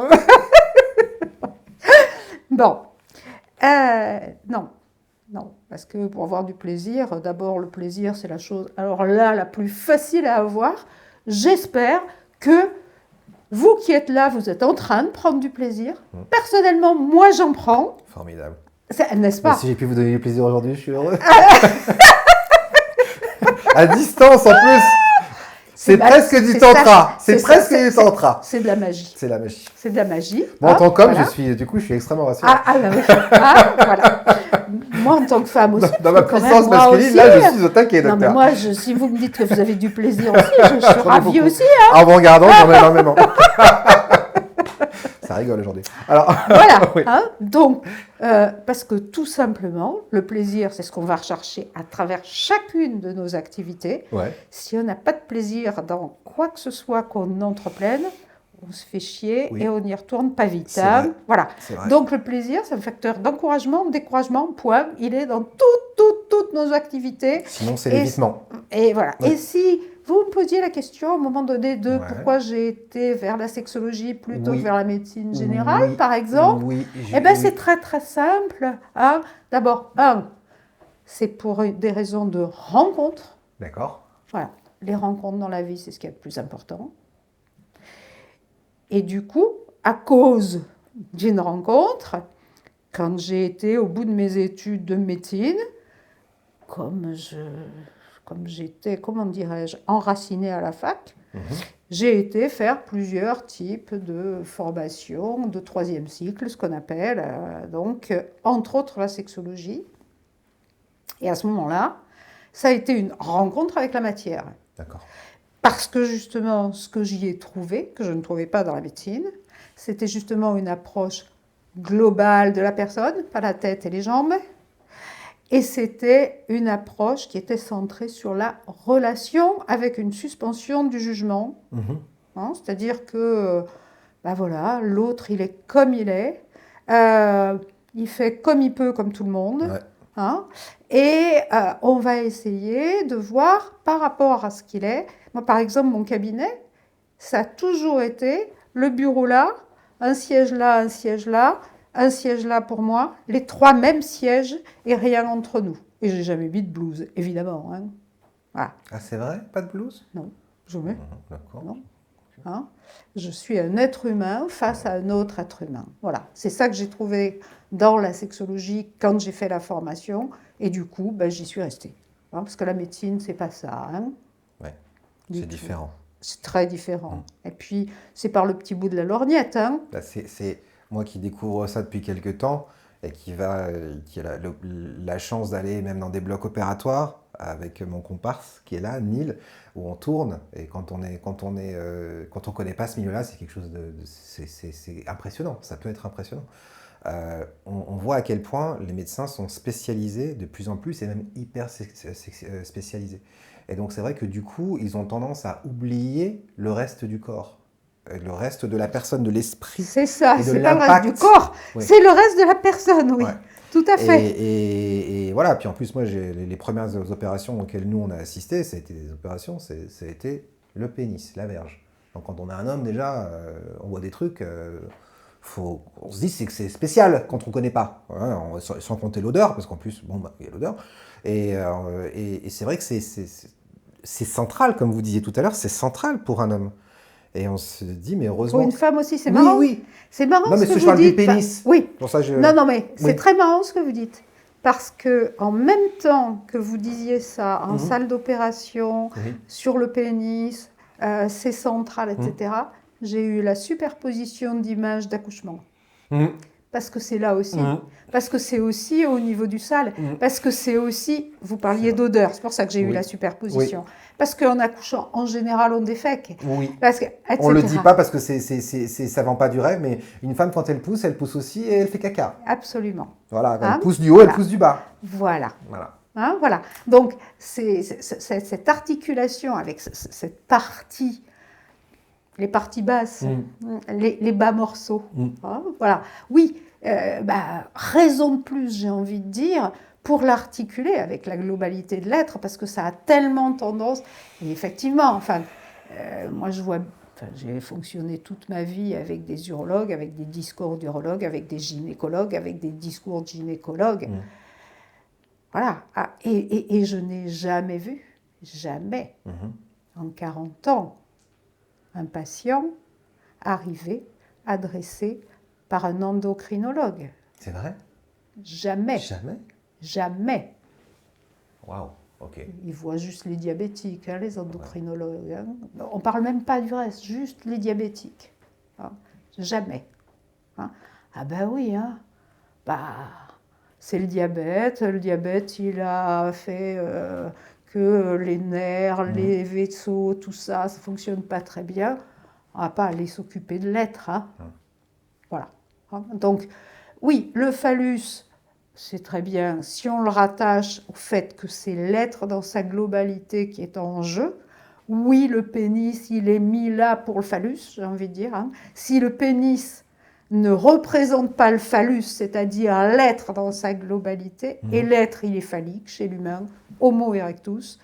Speaker 2: Bon. Non, parce que pour avoir du plaisir, d'abord le plaisir c'est la chose, alors là, la plus facile à avoir. J'espère que vous qui êtes là, vous êtes en train de prendre du plaisir. Personnellement, moi j'en prends.
Speaker 1: Formidable.
Speaker 2: N'est-ce pas?
Speaker 1: Si j'ai pu vous donner du plaisir aujourd'hui, je suis heureux. À distance en plus. C'est presque du tantra. C'est presque du tantra.
Speaker 2: C'est de la magie.
Speaker 1: C'est la magie.
Speaker 2: C'est de la magie.
Speaker 1: Moi, en tant qu'homme, je suis extrêmement rassuré.
Speaker 2: Voilà. Moi, en tant que femme aussi.
Speaker 1: Dans ma puissance masculine, là, je suis au taquet, docteur.
Speaker 2: Non, mais moi, si vous me dites que vous avez du plaisir aussi, je suis ravie aussi. Hein.
Speaker 1: Avant-gardant, j'en ai énormément. Ça rigole aujourd'hui. Alors,
Speaker 2: voilà. Oui. Hein, donc, parce que tout simplement, le plaisir, c'est ce qu'on va rechercher à travers chacune de nos activités.
Speaker 1: Ouais.
Speaker 2: Si on n'a pas de plaisir dans quoi que ce soit qu'on entreprenne, on se fait chier et on n'y retourne pas vite. Hein. Voilà. Donc, le plaisir, c'est un facteur d'encouragement, de découragement, point. Il est dans toutes nos activités.
Speaker 1: Sinon, c'est l'évitement.
Speaker 2: Et voilà. Ouais. Et si vous me posiez la question à un moment donné de
Speaker 1: Ouais.
Speaker 2: pourquoi j'ai été vers la sexologie plutôt
Speaker 1: Oui.
Speaker 2: que vers la médecine générale,
Speaker 1: Oui.
Speaker 2: par exemple.
Speaker 1: Oui.
Speaker 2: Eh bien,
Speaker 1: Oui.
Speaker 2: c'est très très simple. Hein. D'abord, c'est pour des raisons de rencontre.
Speaker 1: D'accord.
Speaker 2: Voilà, les rencontres dans la vie, c'est ce qui est le plus important. Et du coup, à cause d'une rencontre, quand j'ai été au bout de mes études de médecine, comme j'étais, comment dirais-je, enracinée à la fac, j'ai été faire plusieurs types de formations de troisième cycle, ce qu'on appelle, entre autres la sexologie. Et à ce moment-là, ça a été une rencontre avec la matière.
Speaker 1: D'accord.
Speaker 2: Parce que justement, ce que j'y ai trouvé, que je ne trouvais pas dans la médecine, c'était justement une approche globale de la personne, pas la tête et les jambes. Et c'était une approche qui était centrée sur la relation avec une suspension du jugement. Hein, c'est-à-dire que voilà, l'autre, il est comme il est. Il fait comme il peut, comme tout le monde.
Speaker 1: Ouais.
Speaker 2: Hein, et on va essayer de voir par rapport à ce qu'il est. Moi, par exemple, mon cabinet, ça a toujours été le bureau là, un siège là, un siège là, un siège là pour moi, les trois mêmes sièges et rien entre nous. Et j'ai jamais mis de blouse, évidemment. Hein. Voilà.
Speaker 1: Ah, c'est vrai? Pas de blouse?
Speaker 2: Non, jamais.
Speaker 1: D'accord.
Speaker 2: Non. Hein. Je suis un être humain face à un autre être humain. Voilà, c'est ça que j'ai trouvé dans la sexologie quand j'ai fait la formation. Et du coup, j'y suis restée. Hein, parce que la médecine, c'est pas ça. Hein.
Speaker 1: Ouais,
Speaker 2: Du
Speaker 1: c'est
Speaker 2: tout.
Speaker 1: différent.
Speaker 2: C'est très différent. Et puis, c'est par le petit bout de la lorgnette. Hein.
Speaker 1: Là, c'est moi qui découvre ça depuis quelques temps et qui a la chance d'aller même dans des blocs opératoires avec mon comparse qui est là, Neil, où on tourne. Et quand on connaît pas ce milieu-là, c'est quelque chose c'est impressionnant. Ça peut être impressionnant. On voit à quel point les médecins sont spécialisés de plus en plus et même hyper spécialisés. Et donc c'est vrai que du coup, ils ont tendance à oublier le reste du corps, le reste de la personne, de l'esprit.
Speaker 2: C'est ça,
Speaker 1: et de
Speaker 2: c'est pas le reste
Speaker 1: l'impact.
Speaker 2: du corps,
Speaker 1: Oui.
Speaker 2: c'est le reste de la personne, oui.
Speaker 1: Ouais.
Speaker 2: Tout à fait.
Speaker 1: Et voilà, puis en plus, moi, les premières opérations auxquelles nous, on a assisté, ça a été des opérations, ça a été le pénis, la verge. Donc quand on est un homme, déjà, on voit des trucs, on se dit que c'est spécial quand on ne connaît pas, hein, sans compter l'odeur, parce qu'en plus, il y a l'odeur. Et c'est vrai que c'est central, comme vous disiez tout à l'heure, c'est central pour un homme. Et on se dit, mais heureusement...
Speaker 2: Pour une femme aussi, c'est marrant.
Speaker 1: Oui.
Speaker 2: C'est marrant
Speaker 1: non, mais
Speaker 2: ce que
Speaker 1: je
Speaker 2: vous
Speaker 1: parle
Speaker 2: dites.
Speaker 1: du pénis.
Speaker 2: Oui.
Speaker 1: Pour ça,
Speaker 2: Non, mais
Speaker 1: Oui.
Speaker 2: c'est très marrant ce que vous dites. Parce que en même temps que vous disiez ça, en salle d'opération, sur le pénis, c'est central, etc., j'ai eu la superposition d'images d'accouchement. Parce que c'est là aussi. Parce que c'est aussi au niveau du sale. Parce que c'est aussi, vous parliez d'odeur, c'est pour ça que j'ai eu la superposition. Parce qu'en accouchant, en général, on défèque.
Speaker 1: Oui.
Speaker 2: Parce que,
Speaker 1: on ne le dit pas parce que ça vend pas du rêve, mais une femme, quand elle pousse aussi et elle fait caca.
Speaker 2: Absolument.
Speaker 1: Voilà, elle pousse du haut, elle pousse du bas.
Speaker 2: Voilà.
Speaker 1: Voilà.
Speaker 2: Voilà. Donc, c'est cette articulation avec cette partie, les parties basses, les bas morceaux. Hein, voilà. Oui, raison de plus, j'ai envie de dire, pour l'articuler avec la globalité de l'être, parce que ça a tellement tendance. Et effectivement, moi j'ai fonctionné toute ma vie avec des urologues, avec des discours d'urologues, avec des gynécologues, avec des discours de gynécologues. Voilà. Et je n'ai jamais vu, en 40 ans, un patient arrivé, adressé par un endocrinologue.
Speaker 1: C'est vrai?
Speaker 2: Jamais.
Speaker 1: Waouh, ok.
Speaker 2: Ils voient juste les diabétiques, hein, les endocrinologues. Hein. On ne parle même pas du reste, juste les diabétiques. Hein. Jamais. Hein. Ah ben oui, hein. C'est le diabète. Le diabète, il a fait que les nerfs, les vaisseaux, tout ça, ça ne fonctionne pas très bien. On ne va pas aller s'occuper de l'être. Hein. Voilà. Hein. Donc, oui, le phallus, c'est très bien. Si on le rattache au fait que c'est l'être dans sa globalité qui est en jeu, oui, le pénis, il est mis là pour le phallus, j'ai envie de dire. Hein. Si le pénis ne représente pas le phallus, c'est-à-dire l'être dans sa globalité, et l'être, il est phallique chez l'humain, Homo erectus,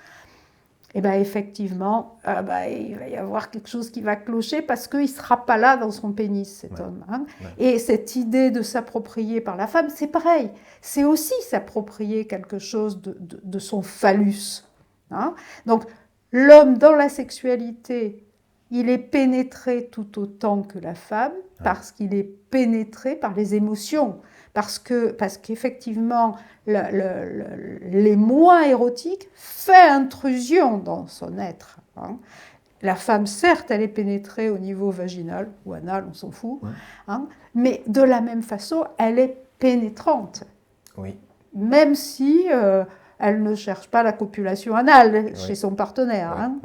Speaker 2: et bien effectivement, il va y avoir quelque chose qui va clocher parce qu'il ne sera pas là dans son pénis, cet homme. Hein. Et cette idée de s'approprier par la femme, c'est pareil. C'est aussi s'approprier quelque chose de son phallus. Hein. Donc, l'homme dans la sexualité, il est pénétré tout autant que la femme parce qu'il est pénétré par les émotions. Parce qu'effectivement, l'émoi érotique fait intrusion dans son être. Hein. La femme, certes, elle est pénétrée au niveau vaginal ou anal, on s'en fout, hein, mais de la même façon, elle est pénétrante.
Speaker 1: Oui.
Speaker 2: Même si elle ne cherche pas la copulation anale chez son partenaire. Hein.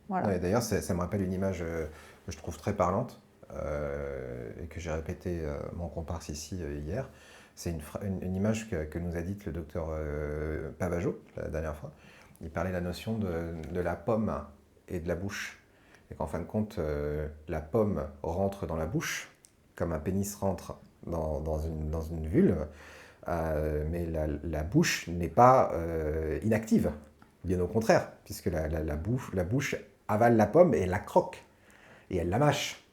Speaker 1: Voilà. Ouais, d'ailleurs, ça me rappelle une image que je trouve très parlante et que j'ai répétée mon comparse ici hier. C'est une image que nous a dite le docteur Pavageau la dernière fois. Il parlait de la notion de la pomme et de la bouche. Et qu'en fin de compte, la pomme rentre dans la bouche, comme un pénis rentre dans une vulve, mais la bouche n'est pas inactive. Bien au contraire, puisque la bouche avale la pomme et elle la croque. Et elle la mâche.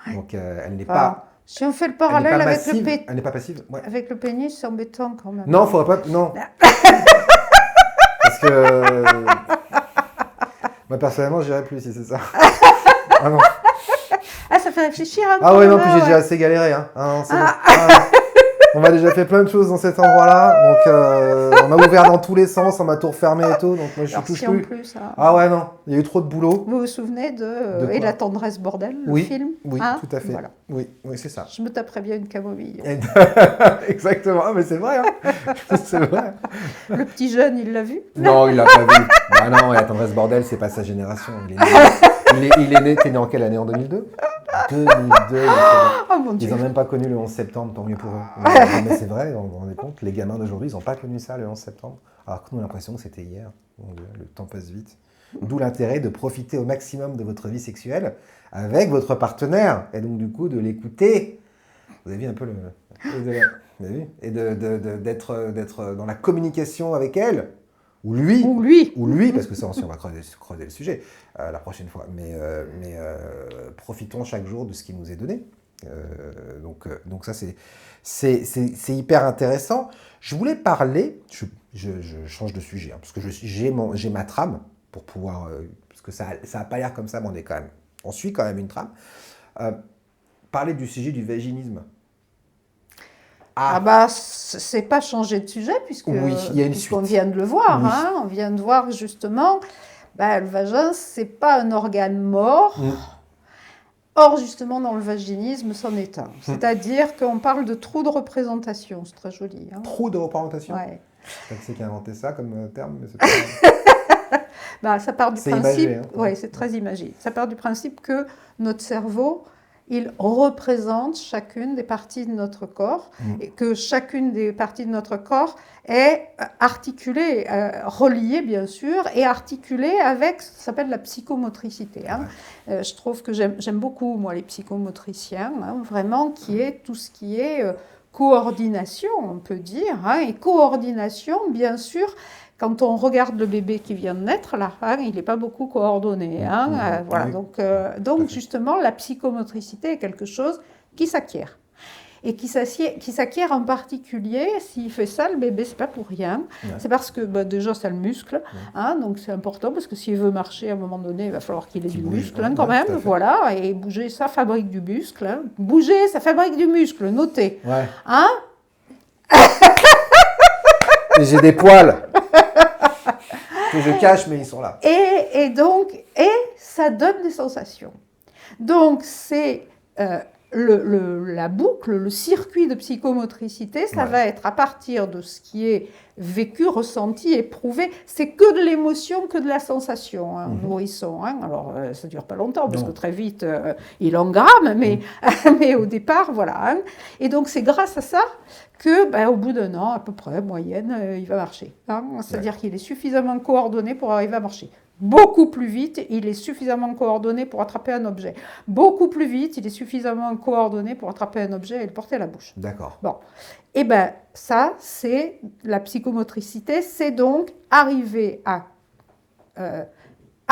Speaker 1: Ouais. Donc elle n'est pas...
Speaker 2: Si on fait le parallèle avec
Speaker 1: massive, elle n'est pas passive. Ouais.
Speaker 2: Avec le pénis, c'est embêtant quand même.
Speaker 1: Non, il ne faudrait pas... Non. Parce que... moi, personnellement, je n'irais plus si c'est ça. Ah non.
Speaker 2: Ah, ça fait réfléchir un peu.
Speaker 1: Ah ouais, non, puis j'ai déjà assez galéré. Hein. Ah, bon. On m'a déjà fait plein de choses dans cet endroit-là. Donc, on m'a ouvert dans tous les sens, on m'a tout refermé et tout. Donc, moi, je touche plus.
Speaker 2: Plus hein.
Speaker 1: Ah ouais, non. Il y a eu trop de boulot.
Speaker 2: Vous vous souvenez de Et la tendresse bordel, le film?
Speaker 1: Oui, tout à fait. Voilà. Oui, c'est ça.
Speaker 2: Je me taperais bien une camomille.
Speaker 1: Exactement. Ah, mais c'est vrai. Hein. C'est vrai.
Speaker 2: Le petit jeune, il l'a vu?
Speaker 1: Non, il l'a pas vu. Bah non, la tendresse bordel, c'est pas sa génération. Il est né, t'es né en quelle année? En 2002? 2002. Ils n'ont même pas connu le 11 septembre, tant mieux pour eux. Mais c'est vrai, on vous rendez compte, les gamins d'aujourd'hui, ils n'ont pas connu ça le 11 septembre. Alors que nous, on a l'impression que c'était hier. Mon Dieu, le temps passe vite. D'où l'intérêt de profiter au maximum de votre vie sexuelle avec votre partenaire. Et donc, du coup, de l'écouter. Vous avez vu un peu et d'être dans la communication avec elle. Ou lui, parce que ça aussi, on va creuser le sujet la prochaine fois. Mais profitons chaque jour de ce qui nous est donné. Donc ça, c'est hyper intéressant. Je voulais parler, je change de sujet, hein, parce que j'ai ma trame pour pouvoir, parce que ça n'a pas l'air comme ça, mais on suit quand même une trame. Parler du sujet du vaginisme.
Speaker 2: C'est pas changer de sujet puisqu'on
Speaker 1: vient
Speaker 2: de le voir. Oui. Hein, on vient de voir justement, le vagin, c'est pas un organe mort. Or, justement, dans le vaginisme, c'en est un. C'est-à-dire qu'on parle de trou de représentation. C'est très joli. Hein.
Speaker 1: Trou de représentation.
Speaker 2: Ouais.
Speaker 1: Je sais qui a inventé ça comme terme, mais
Speaker 2: c'est ça part du principe.
Speaker 1: Imagé, hein.
Speaker 2: Oui, c'est très imagé. Ça part du principe que notre cerveau, il représente chacune des parties de notre corps et que chacune des parties de notre corps est articulée, reliée bien sûr, et articulée avec ce qui s'appelle la psychomotricité. Hein. Je trouve que j'aime beaucoup, moi, les psychomotriciens, hein, vraiment, qui est tout ce qui est coordination, on peut dire, hein, et coordination, bien sûr. Quand on regarde le bébé qui vient de naître, là, hein, il n'est pas beaucoup coordonné. Hein, voilà. Donc justement, la psychomotricité est quelque chose qui s'acquiert. Et qui s'acquiert en particulier, s'il fait ça, le bébé, c'est pas pour rien. Ouais. C'est parce que déjà, c'est le muscle. Hein, donc c'est important, parce que s'il veut marcher, à un moment donné, il va falloir qu'il ait du muscle, hein, quand même. Voilà, et bouger, ça fabrique du muscle. Hein. Bouger, ça fabrique du muscle, notez.
Speaker 1: Ouais.
Speaker 2: Hein.
Speaker 1: Et j'ai des poils que je cache, mais ils sont là.
Speaker 2: Et ça donne des sensations. Donc, c'est la boucle, le circuit de psychomotricité, ça va être à partir de ce qui est vécu, ressenti, éprouvé. C'est que de l'émotion, que de la sensation, hein, nourrisson. Hein. Alors, ça ne dure pas longtemps, parce que très vite, il engramme, mais au départ, voilà. Hein. Et donc, c'est grâce à ça que, au bout d'un an, à peu près, moyenne, il va marcher. Hein. C'est-à-dire qu'il est suffisamment coordonné pour arriver à marcher. Beaucoup plus vite, il est suffisamment coordonné pour attraper un objet. Beaucoup plus vite, il est suffisamment coordonné pour attraper un objet et le porter à la bouche.
Speaker 1: D'accord.
Speaker 2: Bon. Et ça, c'est la psychomotricité, c'est donc arriver à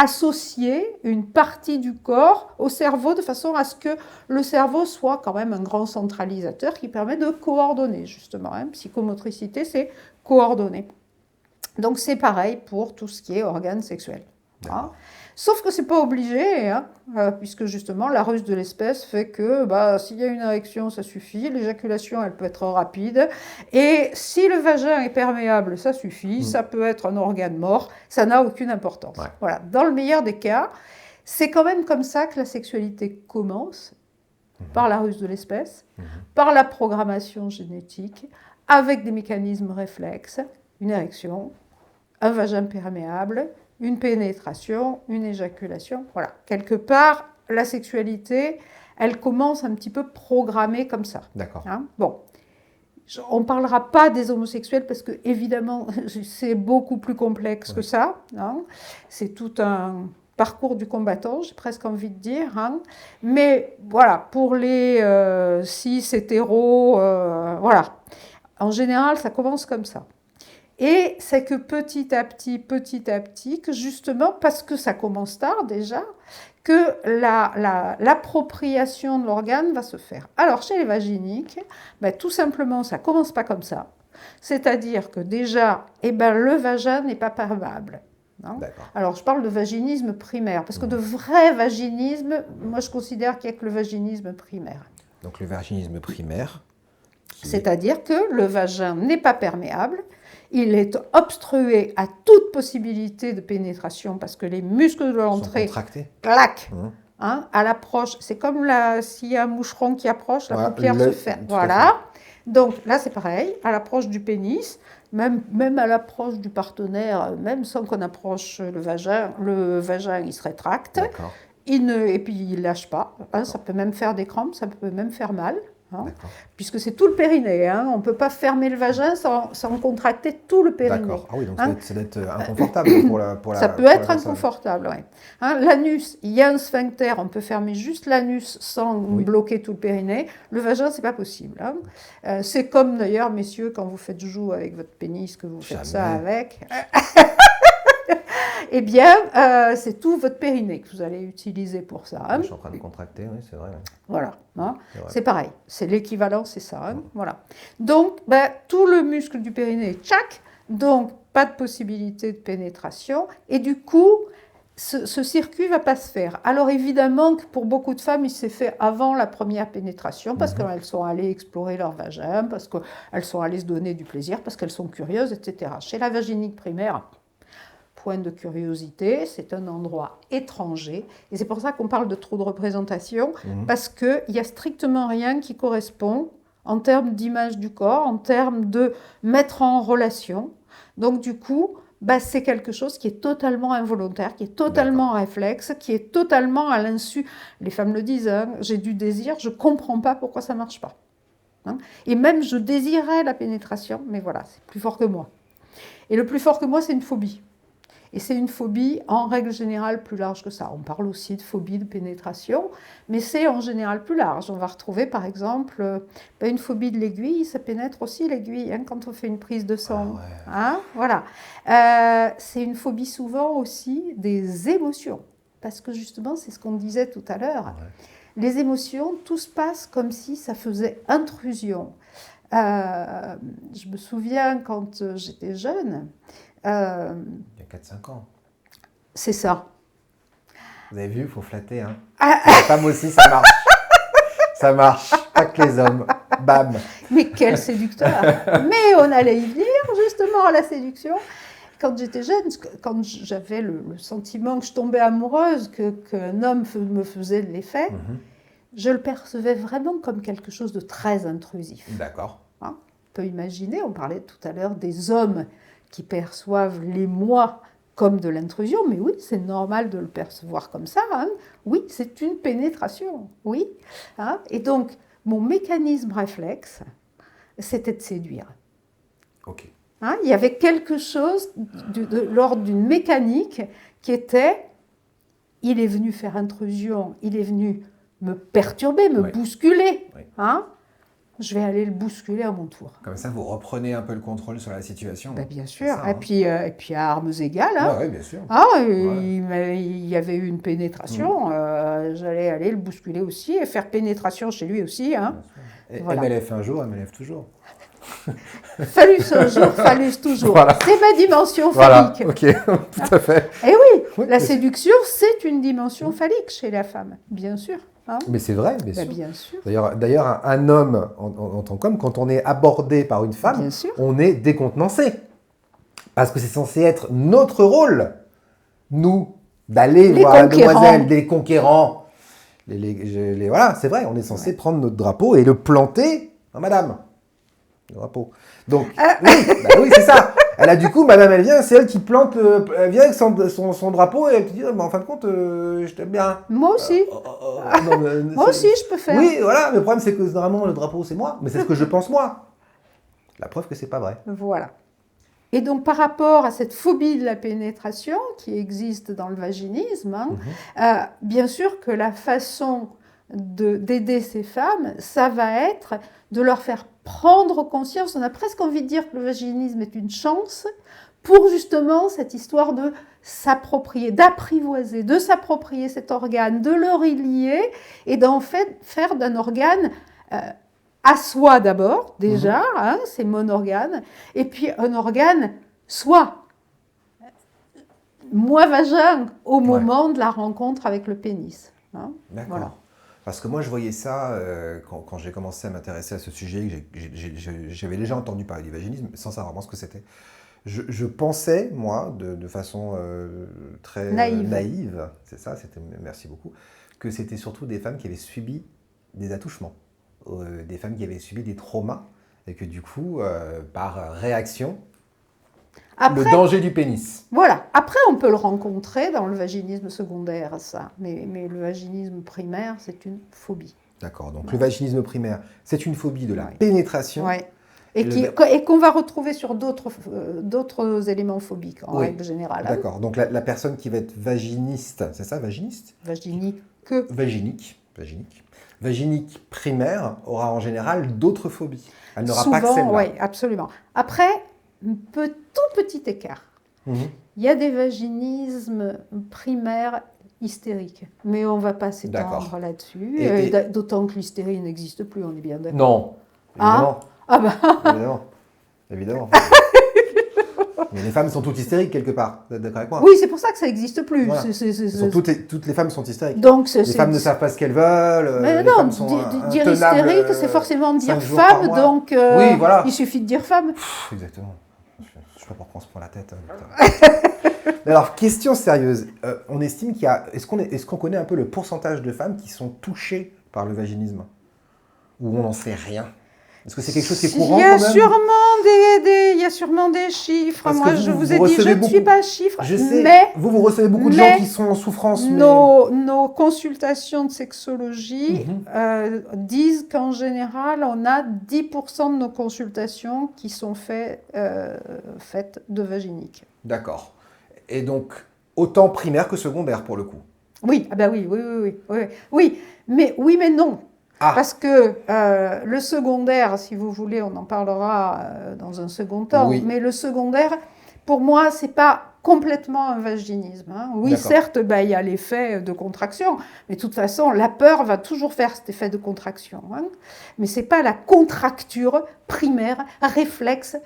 Speaker 2: associer une partie du corps au cerveau de façon à ce que le cerveau soit quand même un grand centralisateur qui permet de coordonner, justement. Psychomotricité, c'est coordonner. Donc c'est pareil pour tout ce qui est organes sexuels. Hein. Sauf que c'est pas obligé, puisque justement la ruse de l'espèce fait que s'il y a une érection, ça suffit, l'éjaculation elle peut être rapide, et si le vagin est perméable, ça suffit, ça peut être un organe mort, ça n'a aucune importance. Ouais. Voilà. Dans le meilleur des cas, c'est quand même comme ça que la sexualité commence, par la ruse de l'espèce, par la programmation génétique, avec des mécanismes réflexes, une érection, un vagin perméable, une pénétration, une éjaculation. Voilà. Quelque part, la sexualité, elle commence un petit peu programmée comme ça.
Speaker 1: D'accord.
Speaker 2: Bon. On ne parlera pas des homosexuels parce que, évidemment, c'est beaucoup plus complexe que ça. C'est tout un parcours du combattant, j'ai presque envie de dire. Mais voilà, pour les cis, hétéros, voilà. En général, ça commence comme ça. Et c'est que petit à petit, que justement, parce que ça commence tard déjà, que l'appropriation de l'organe va se faire. Alors, chez les vaginiques, tout simplement, ça ne commence pas comme ça. C'est-à-dire que déjà, le vagin n'est pas perméable. Alors, je parle de vaginisme primaire, parce que de vrai vaginisme, moi, je considère qu'il n'y a que le vaginisme primaire.
Speaker 1: Donc, le vaginisme primaire.
Speaker 2: C'est-à-dire que le vagin n'est pas perméable, il est obstrué à toute possibilité de pénétration parce que les muscles de l'entrée claquent. À l'approche, c'est comme s'il y a un moucheron qui approche, la paupière se ferme. Voilà. Donc là, c'est pareil, à l'approche du pénis, même à l'approche du partenaire, même sans qu'on approche le vagin, il se rétracte. Et puis il ne lâche pas. Ça peut même faire des crampes, ça peut même faire mal. Puisque c'est tout le périnée. On ne peut pas fermer le vagin sans contracter tout le périnée.
Speaker 1: D'accord. Ah oui, donc ça doit être inconfortable pour la
Speaker 2: Ça peut être inconfortable, oui. L'anus, il y a un sphincter, on peut fermer juste l'anus sans bloquer tout le périnée. Le vagin, ce n'est pas possible. C'est comme d'ailleurs, messieurs, quand vous faites joujou avec votre pénis, que vous faites ça avec. Eh bien, c'est tout votre périnée que vous allez utiliser pour ça.
Speaker 1: Je suis en train de contracter, oui, c'est vrai.
Speaker 2: Voilà, c'est pareil, c'est l'équivalent, c'est ça. Voilà. Donc, tout le muscle du périnée est tchac, donc pas de possibilité de pénétration, et du coup, ce circuit ne va pas se faire. Alors évidemment que pour beaucoup de femmes, il s'est fait avant la première pénétration, parce qu'elles sont allées explorer leur vagin, parce qu'elles sont allées se donner du plaisir, parce qu'elles sont curieuses, etc. Chez la vaginique primaire, point de curiosité, c'est un endroit étranger. Et c'est pour ça qu'on parle de trop de représentation, parce qu'il n'y a strictement rien qui correspond en termes d'image du corps, en termes de mettre en relation. Donc du coup, c'est quelque chose qui est totalement involontaire, qui est totalement réflexe, qui est totalement à l'insu. Les femmes le disent, j'ai du désir, je ne comprends pas pourquoi ça ne marche pas. Et même je désirais la pénétration, mais voilà, c'est plus fort que moi. Et le plus fort que moi, c'est une phobie. Et c'est une phobie, en règle générale, plus large que ça. On parle aussi de phobie de pénétration, mais c'est en général plus large. On va retrouver, par exemple, une phobie de l'aiguille, ça pénètre aussi l'aiguille, quand on fait une prise de sang. Voilà. C'est une phobie souvent aussi des émotions, parce que justement, c'est ce qu'on disait tout à l'heure. Les émotions, tout se passe comme si ça faisait intrusion. Je me souviens, quand j'étais jeune...
Speaker 1: il y a 4-5 ans.
Speaker 2: C'est ça.
Speaker 1: Vous avez vu, il faut flatter. Les femmes aussi, ça marche. Ça marche, pas que les hommes. Bam. Mais
Speaker 2: quel séducteur. Mais on allait y venir, justement, à la séduction. Quand j'étais jeune, quand j'avais le sentiment que je tombais amoureuse, qu'un homme me faisait de l'effet, je le percevais vraiment comme quelque chose de très intrusif.
Speaker 1: D'accord.
Speaker 2: On peut imaginer, on parlait tout à l'heure des hommes qui perçoivent les moi comme de l'intrusion, mais oui, c'est normal de le percevoir comme ça. Oui, c'est une pénétration, oui. Et donc, mon mécanisme réflexe, c'était de séduire.
Speaker 1: Ok.
Speaker 2: Il y avait quelque chose de l'ordre d'une mécanique qui était, il est venu faire intrusion, il est venu me perturber, me bousculer. je vais aller le bousculer à mon tour.
Speaker 1: Comme ça, vous reprenez un peu le contrôle sur la situation.
Speaker 2: Ben, bien
Speaker 1: C'est
Speaker 2: sûr.
Speaker 1: ça, hein.
Speaker 2: Et puis à armes égales, hein.
Speaker 1: Ouais, ouais, bien sûr.
Speaker 2: Ah,
Speaker 1: Ouais.
Speaker 2: il y avait eu une pénétration, j'allais aller le bousculer aussi et faire pénétration chez lui aussi, hein.
Speaker 1: Bien sûr. Et
Speaker 2: Voilà.
Speaker 1: MLF un jour, MLF toujours.
Speaker 2: Phallus un jour, phallus toujours.
Speaker 1: Voilà.
Speaker 2: C'est ma dimension
Speaker 1: Voilà,
Speaker 2: phallique.
Speaker 1: ok, tout à fait.
Speaker 2: Et oui,
Speaker 1: Oui,
Speaker 2: la
Speaker 1: mais c'est-
Speaker 2: séduction, c'est une dimension phallique chez la femme, bien sûr, hein.
Speaker 1: mais c'est vrai, bien
Speaker 2: Ben,
Speaker 1: sûr.
Speaker 2: bien sûr,
Speaker 1: D'ailleurs, un homme en tant qu'homme, quand on est abordé par une femme,
Speaker 2: bien sûr.
Speaker 1: on est décontenancé. Parce que c'est censé être notre rôle, nous, d'aller
Speaker 2: Les
Speaker 1: voir la
Speaker 2: conquérants.
Speaker 1: demoiselle, des conquérants. Voilà, c'est vrai, on est censé prendre notre drapeau et le planter à madame. Le drapeau. Donc, oui, c'est ça. Elle a du coup, madame, elle vient, c'est elle qui plante, elle vient avec son drapeau et elle te dit, en fin de compte, je t'aime bien.
Speaker 2: Moi aussi,
Speaker 1: Non, mais,
Speaker 2: moi aussi, je peux faire.
Speaker 1: Oui, voilà, mais le problème c'est que vraiment le drapeau c'est moi, mais c'est ce que je pense moi. La preuve que c'est pas vrai.
Speaker 2: Voilà. Et donc, par rapport à cette phobie de la pénétration qui existe dans le vaginisme, hein, bien sûr que la façon d'aider ces femmes, ça va être de leur faire prendre conscience. On a presque envie de dire que le vaginisme est une chance pour justement cette histoire de s'approprier, d'apprivoiser, de s'approprier cet organe, de le relier et d'en fait faire d'un organe à soi d'abord, déjà, hein, c'est mon organe, et puis un organe soi, moi vagin, au moment de la rencontre avec le pénis, hein.
Speaker 1: D'accord.
Speaker 2: Voilà.
Speaker 1: Parce que moi je voyais ça quand j'ai commencé à m'intéresser à ce sujet, j'avais déjà entendu parler du vaginisme sans savoir vraiment ce que c'était. Je pensais, moi, de façon très naïve, c'est ça, merci beaucoup, que c'était surtout des femmes qui avaient subi des attouchements, des femmes qui avaient subi des traumas, et que du coup, par réaction,
Speaker 2: Après,
Speaker 1: le danger du pénis.
Speaker 2: voilà. Après, on peut le rencontrer dans le vaginisme secondaire, ça. Mais le vaginisme primaire, c'est une phobie.
Speaker 1: D'accord, donc le vaginisme primaire, c'est une phobie de la
Speaker 2: Ouais.
Speaker 1: pénétration.
Speaker 2: Ouais. Et qu'on va retrouver sur d'autres éléments phobiques, en règle générale, hein.
Speaker 1: D'accord, donc la personne qui va être vaginiste, c'est ça, vaginiste?
Speaker 2: Vaginique.
Speaker 1: Vaginique primaire aura en général d'autres phobies. Elle n'aura
Speaker 2: Souvent,
Speaker 1: pas que celle-là.
Speaker 2: oui, absolument. Après, tout petit écart. Il y a des vaginismes primaires hystériques, mais on ne va pas s'étendre là-dessus. D'autant que l'hystérie n'existe plus, on est bien d'accord.
Speaker 1: Non, évidemment.
Speaker 2: Ah bah.
Speaker 1: Évidemment. Mais les femmes sont toutes hystériques quelque part. Vous êtes d'accord avec moi?
Speaker 2: Oui, c'est pour ça que ça n'existe plus.
Speaker 1: Voilà. Toutes les femmes sont hystériques.
Speaker 2: Donc,
Speaker 1: les femmes ne savent pas ce qu'elles veulent.
Speaker 2: Mais
Speaker 1: les
Speaker 2: non,
Speaker 1: femmes sont
Speaker 2: dire
Speaker 1: intenables,
Speaker 2: hystérique, c'est forcément dire
Speaker 1: 5 jours par
Speaker 2: femme,
Speaker 1: mois.
Speaker 2: donc
Speaker 1: Oui, voilà.
Speaker 2: il suffit de dire femme.
Speaker 1: Exactement. Je ne sais pas pourquoi on se prend la tête. Hein, alors, question sérieuse. On estime qu'il y a... Est-ce qu'on connaît un peu le pourcentage de femmes qui sont touchées par le vaginisme? Ou on n'en sait rien? Est-ce que c'est quelque chose qui est courant
Speaker 2: Il y a
Speaker 1: quand même?
Speaker 2: il y a sûrement des chiffres.
Speaker 1: Parce
Speaker 2: Moi,
Speaker 1: que
Speaker 2: je
Speaker 1: vous
Speaker 2: vous ai dit, je ne suis pas chiffre.
Speaker 1: Je sais,
Speaker 2: mais
Speaker 1: vous recevez beaucoup de gens qui sont en souffrance.
Speaker 2: nos consultations de sexologie disent qu'en général, on a 10% de nos consultations qui sont faites de vaginique.
Speaker 1: D'accord. Et donc, autant primaire que secondaire pour le coup.
Speaker 2: Oui, ah bah oui, mais non.
Speaker 1: Ah.
Speaker 2: Parce que le secondaire, si vous voulez, on en parlera dans un second temps,
Speaker 1: Oui.
Speaker 2: mais le secondaire, pour moi, c'est pas complètement un vaginisme, hein. Oui,
Speaker 1: D'accord.
Speaker 2: certes, il y a l'effet de contraction, mais de toute façon, la peur va toujours faire cet effet de contraction, hein. Mais c'est pas la contracture primaire, réflexe,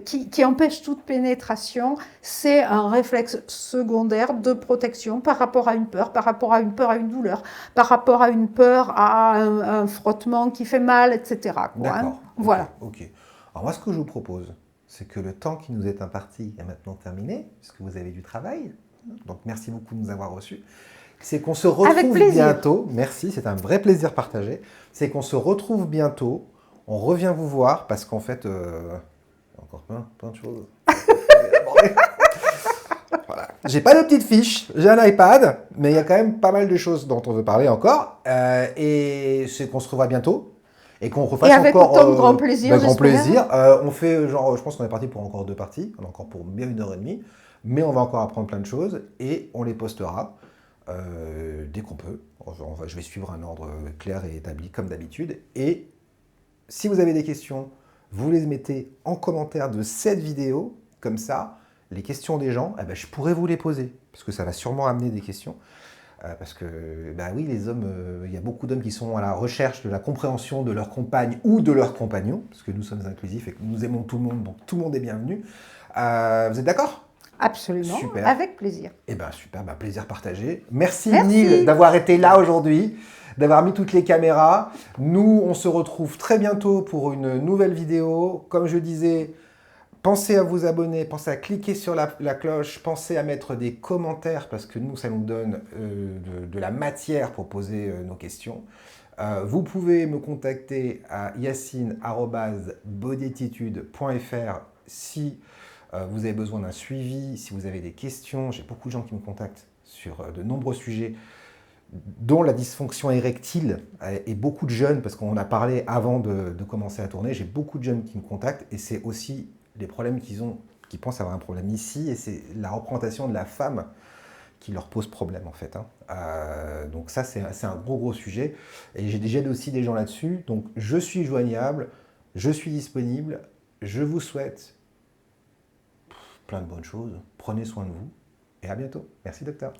Speaker 2: qui empêche toute pénétration. C'est un réflexe secondaire de protection par rapport à une peur, à une douleur, par rapport à une peur, à un frottement qui fait mal, etc. quoi,
Speaker 1: D'accord.
Speaker 2: hein. Voilà.
Speaker 1: Ok. Alors moi, ce que je vous propose, c'est que le temps qui nous est imparti est maintenant terminé, puisque vous avez du travail. Donc merci beaucoup de nous avoir reçus. C'est qu'on se retrouve bientôt. Merci, c'est un vrai plaisir partagé. C'est qu'on se retrouve bientôt. On revient vous voir parce qu'en fait, il y a encore plein de choses. Voilà. J'ai pas de petite fiche, j'ai un iPad, mais il y a quand même pas mal de choses dont on veut parler encore. Et c'est qu'on se revoit bientôt. Et qu'on refasse
Speaker 2: et avec
Speaker 1: encore,
Speaker 2: autant de grand plaisir,
Speaker 1: grand
Speaker 2: j'espère.
Speaker 1: plaisir. On fait genre, je pense qu'on est parti pour encore 2 parties. On est encore pour bien 1h30. Mais on va encore apprendre plein de choses et on les postera dès qu'on peut. Je vais suivre un ordre clair et établi comme d'habitude. Et si vous avez des questions, vous les mettez en commentaire de cette vidéo, comme ça, les questions des gens, eh ben, je pourrais vous les poser, parce que ça va sûrement amener des questions. Parce que, bah oui, les hommes, il y a beaucoup d'hommes qui sont à la recherche de la compréhension de leur compagne ou de leur compagnon, parce que nous sommes inclusifs et que nous aimons tout le monde, donc tout le monde est bienvenu. Vous êtes d'accord?
Speaker 2: Absolument,
Speaker 1: Super.
Speaker 2: avec plaisir.
Speaker 1: Eh bien, super, bah, plaisir partagé. Merci,
Speaker 2: Merci.
Speaker 1: Neil d'avoir été là aujourd'hui, d'avoir mis toutes les caméras. Nous, on se retrouve très bientôt pour une nouvelle vidéo. Comme je disais, pensez à vous abonner, pensez à cliquer sur la cloche, pensez à mettre des commentaires parce que nous, ça nous donne de la matière pour poser nos questions. Vous pouvez me contacter à yacine@bodyattitude.fr si vous avez besoin d'un suivi, si vous avez des questions. J'ai beaucoup de gens qui me contactent sur de nombreux sujets, dont la dysfonction érectile, et beaucoup de jeunes, parce qu'on en a parlé avant de commencer à tourner, j'ai beaucoup de jeunes qui me contactent, et c'est aussi les problèmes qu'ils ont, qui pensent avoir un problème ici, et c'est la représentation de la femme qui leur pose problème en fait. Donc ça, c'est un gros sujet, et j'ai déjà aussi des gens là-dessus, donc je suis joignable, je suis disponible, je vous souhaite plein de bonnes choses, prenez soin de vous, et à bientôt. Merci docteur.